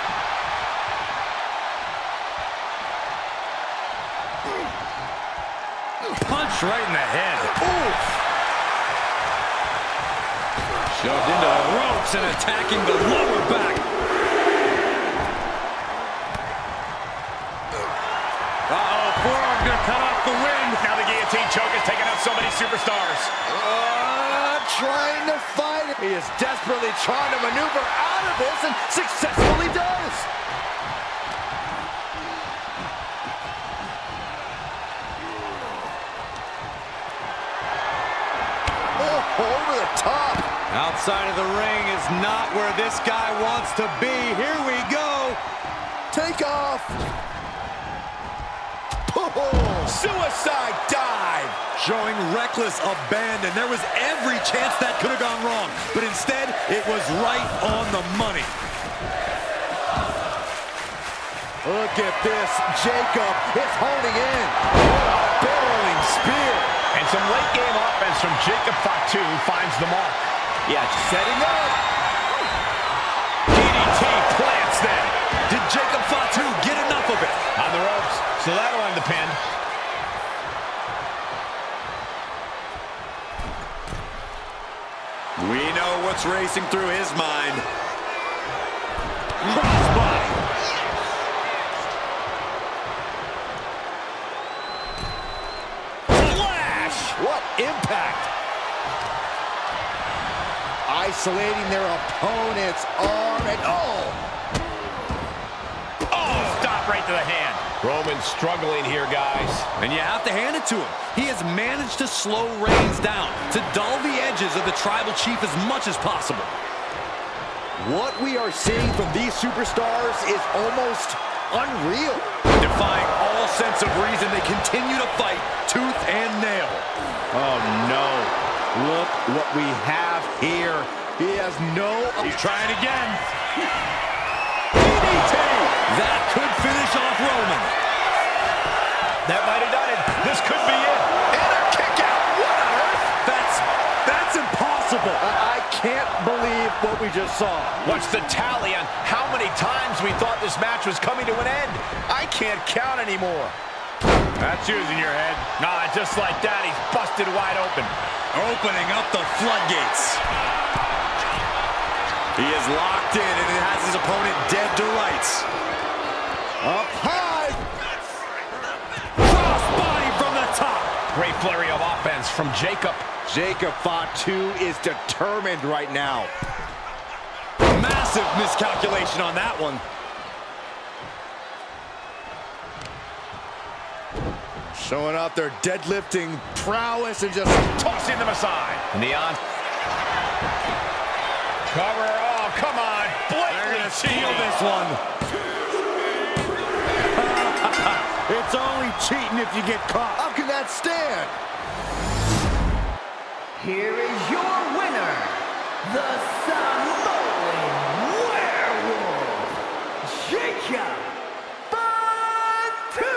Punch right in the head. Oof. Shoved into the ropes and attacking the lower back. Uh-oh, forearm gonna cut off the wind. Now the guillotine choke is taking out so many superstars. Trying to fight it. He is desperately trying to maneuver out of this and successfully does. Oh, over the top. Outside of the ring is not where this guy wants to be. Here we go. Take off. Suicide dive. Showing reckless abandon. There was every chance that could have gone wrong, but instead, it was right on the money. Look at this. Jacob is holding in. What a barreling spear. And some late game offense from Jacob Fatu finds the mark. Yeah, setting up. DDT plants them. Did Jacob Fatu get enough of it? On the ropes, so that'll end the pin. We know what's racing through his mind. Crossbody. Flash! What impact! Isolating their opponent's arm and Oh, stop right to the hand. Roman's struggling here, guys. And you have to hand it to him. He has managed to slow Reigns down, to dull the edges of the tribal chief as much as possible. What we are seeing from these superstars is almost unreal. Defying all sense of reason, they continue to fight tooth and nail. Oh no, look what we have here. He has no... He's trying again. DDT! That could finish off Roman. That might have done it. This could be it. And a kick out. What on earth? That's impossible. I can't believe what we just saw. What's the tally on how many times we thought this match was coming to an end? I can't count anymore. That's using your head. Nah, just like that, he's busted wide open. Opening up the floodgates. He is locked in and has his opponent dead to rights. Up high. Crossbody from the top. Great flurry of offense from Jacob. Jacob Fatu is determined right now. Massive miscalculation on that one. Showing off their deadlifting prowess and just Tossing them aside. And the on. Cover. Oh, come on. They're going to steal Cheating. this one. It's only cheating if you get caught. how can that stand? Here is your winner, the Samoan Werewolf, Jacob Fatu!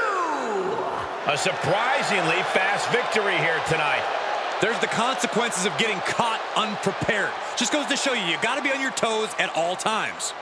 A surprisingly fast victory here tonight. There's the consequences of getting caught unprepared. Just goes to show you, you got to be on your toes at all times.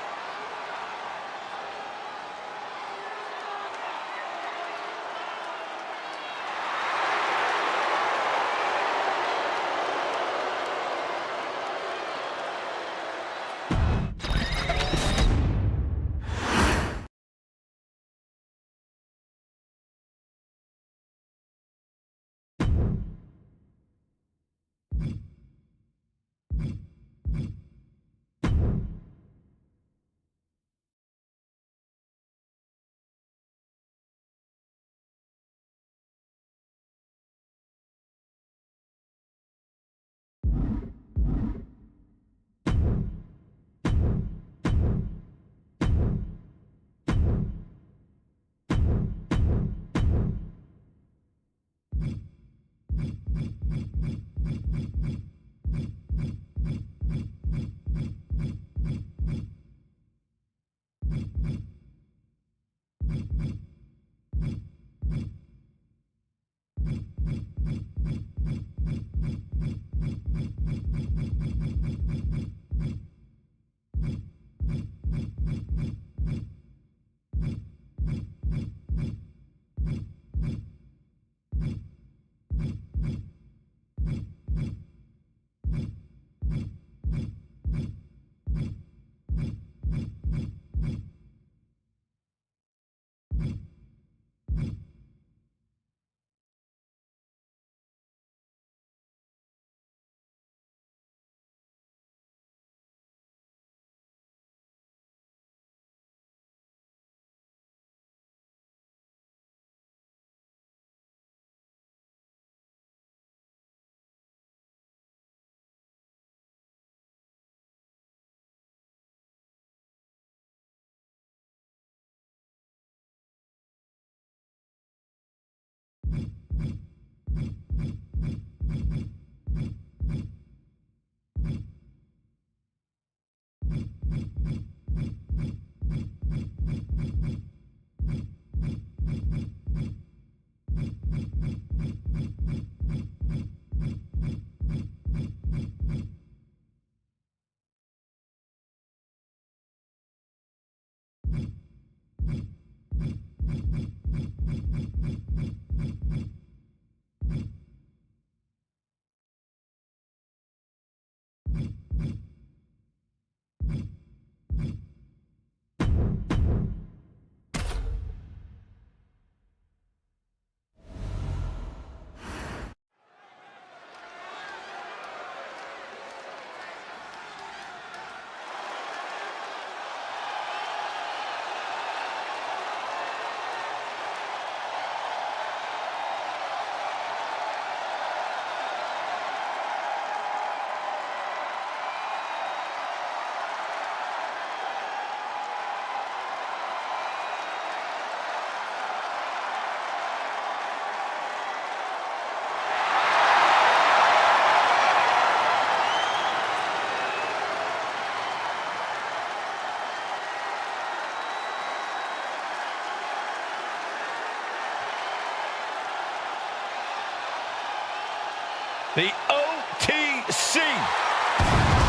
The OTC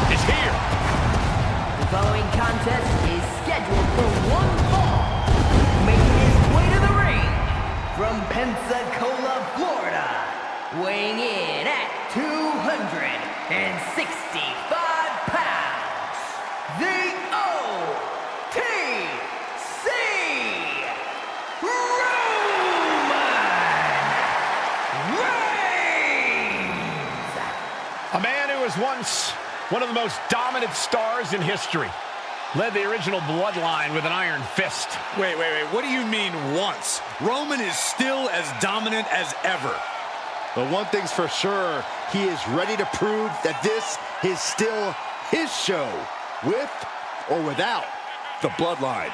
is here. The following contest is scheduled for one fall. Making his way to the ring from Pensacola, Florida, weighing in at 265 pounds, the OTC Romanreigns. A man who was once one of the most dominant stars in history. Led the original bloodline with an iron fist. Wait. What do you mean once? Roman is still as dominant as ever. But one thing's for sure, he is ready to prove that this is still his show, with or without the bloodline.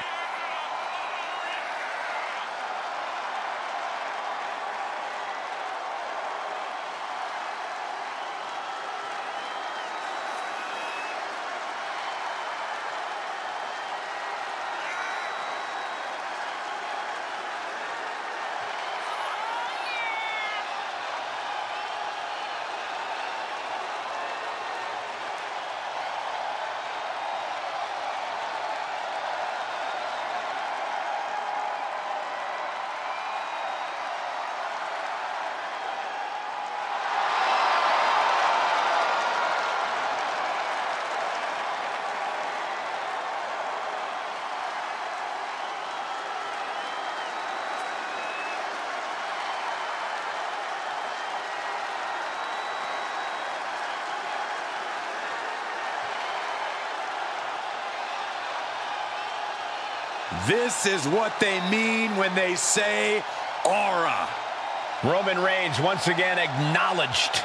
This is what they mean when they say aura. Roman Reigns once again acknowledged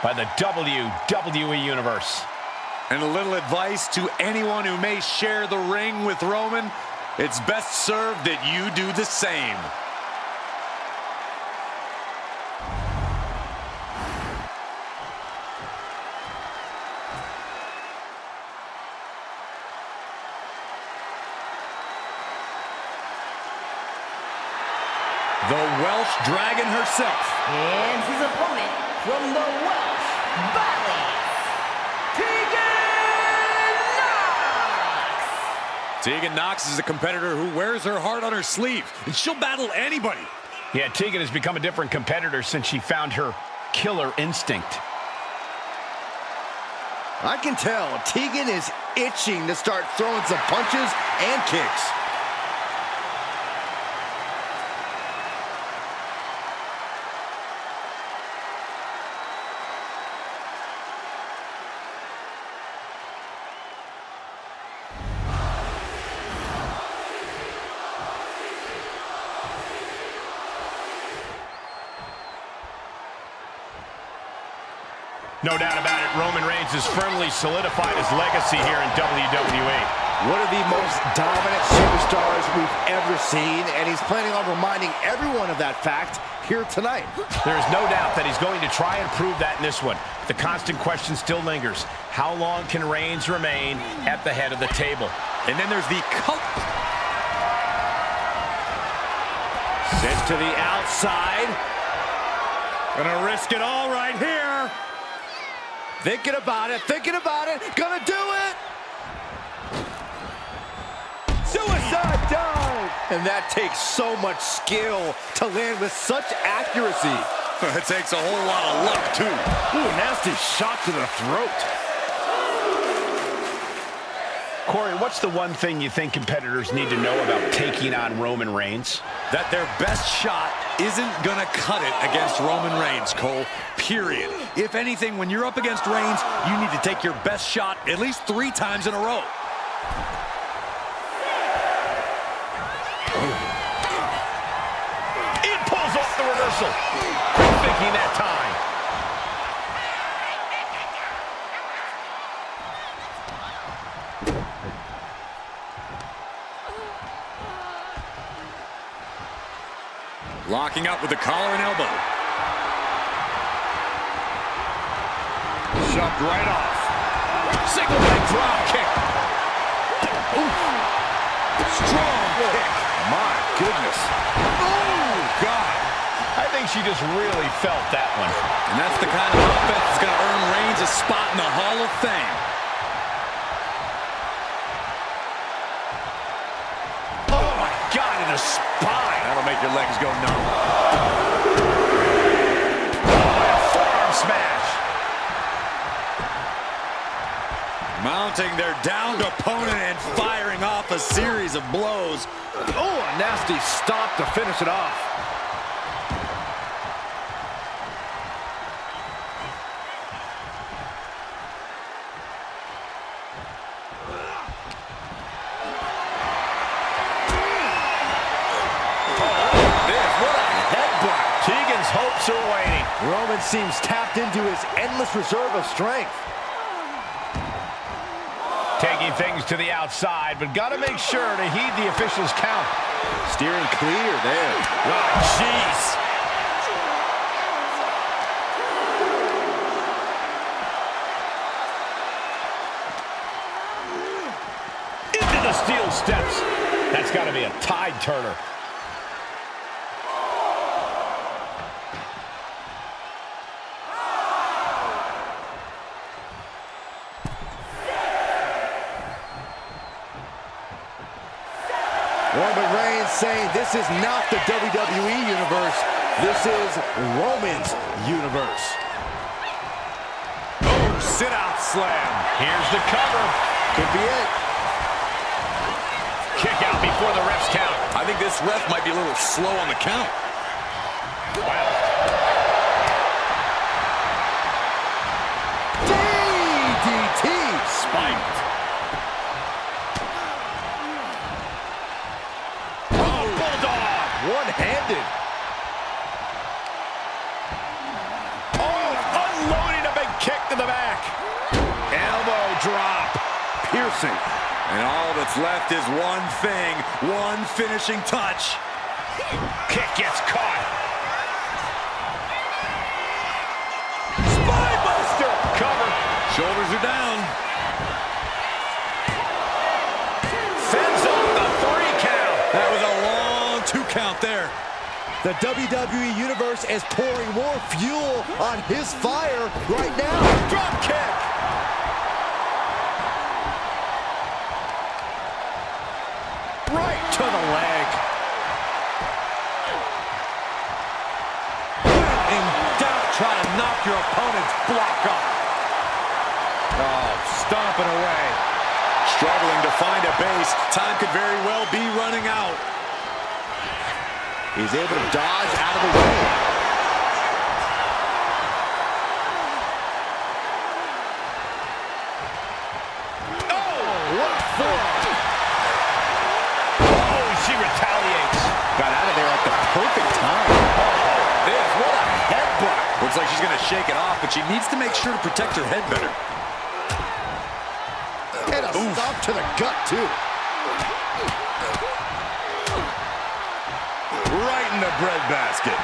by the WWE Universe. And a little advice to anyone who may share the ring with Roman, it's best served that you do the same. The Welsh Dragon herself. And his opponent from the Welsh Valleys, Tegan Nox is a competitor who wears her heart on her sleeve, and she'll battle anybody. Yeah, Tegan has become a different competitor since she found her killer instinct. I can tell Tegan is itching to start throwing some punches and kicks. No doubt about it, Roman Reigns has firmly solidified his legacy here in WWE. One of the most dominant superstars we've ever seen, and he's planning on reminding everyone of that fact here tonight. There's no doubt that he's going to try and prove that in this one. The constant question still lingers. How long can Reigns remain at the head of the table? And then there's the Sent to the outside. Gonna risk it all right here. Thinking about it, gonna do it! Suicide dive! And that takes so much skill to land with such accuracy. It takes a whole lot of luck, too. Ooh, nasty shot to the throat. Corey, what's the one thing you think competitors need to know about taking on Roman Reigns? That their best shot isn't gonna cut it against Roman Reigns, Cole, period. If anything, when you're up against Reigns, you need to take your best shot at least 3 times in a row. It pulls off the reversal. Quick thinking that time. Locking up with the collar and elbow. Shoved right off. Single leg drop kick. Oof. Strong kick. My goodness. Oh, God. I think she just really felt that one. And that's the kind of offense that's going to earn Reigns a spot in the Hall of Fame. Oh, my God, in the spine. That'll make your legs go numb. Oh, and a forearm smash. Mounting their downed opponent and firing off a series of blows. Oh, a nasty stop to finish it off. Tegan's hopes are waning. Roman seems tapped into his endless reserve of strength. Taking things to the outside, but got to make sure to heed the official's count. Steering clear there. Oh, jeez. Into the steel steps. That's got to be a tide turner. Roman Reigns saying this is not the WWE Universe. This is Roman's Universe. Oh, sit-out slam. Here's the cover. Could be it. Kick out before the ref's count. I think this ref might be a little slow on the count. Wow. DDT. Spiked. drop. Piercing. And all that's left is one thing, one finishing touch. Kick gets caught. Spinebuster! Cover. Shoulders are down. Fends off the 3 count. That was a long 2 count there. The WWE Universe is pouring more fuel on his fire right now. Drop kick. Right to the leg. When in doubt, try to knock your opponent's block off. Oh, stomping away. Struggling to find a base. Time could very well be running out. He's able to dodge out of the way. Oh, what a forearm. Oh, she retaliates. Got out of there at the perfect time. This, what a headbutt. Looks like she's going to shake it off, but she needs to make sure to protect her head better. And a stomp to the gut, too. Right in the breadbasket.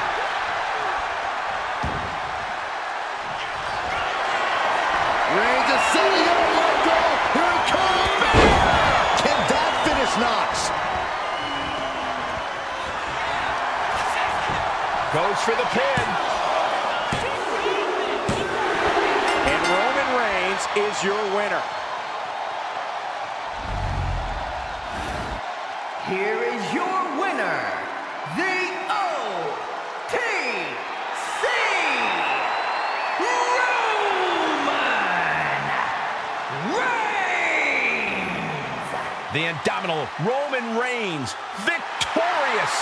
Reigns is setting up. Let go. Here it comes. Can that finish Knox? Goes for the pin. And Roman Reigns is your winner. Here is your winner, the OTC Roman Reigns! The indomitable Roman Reigns, victorious.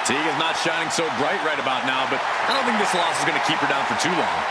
Tegan's not shining so bright right about now, but I don't think this loss is going to keep her down for too long.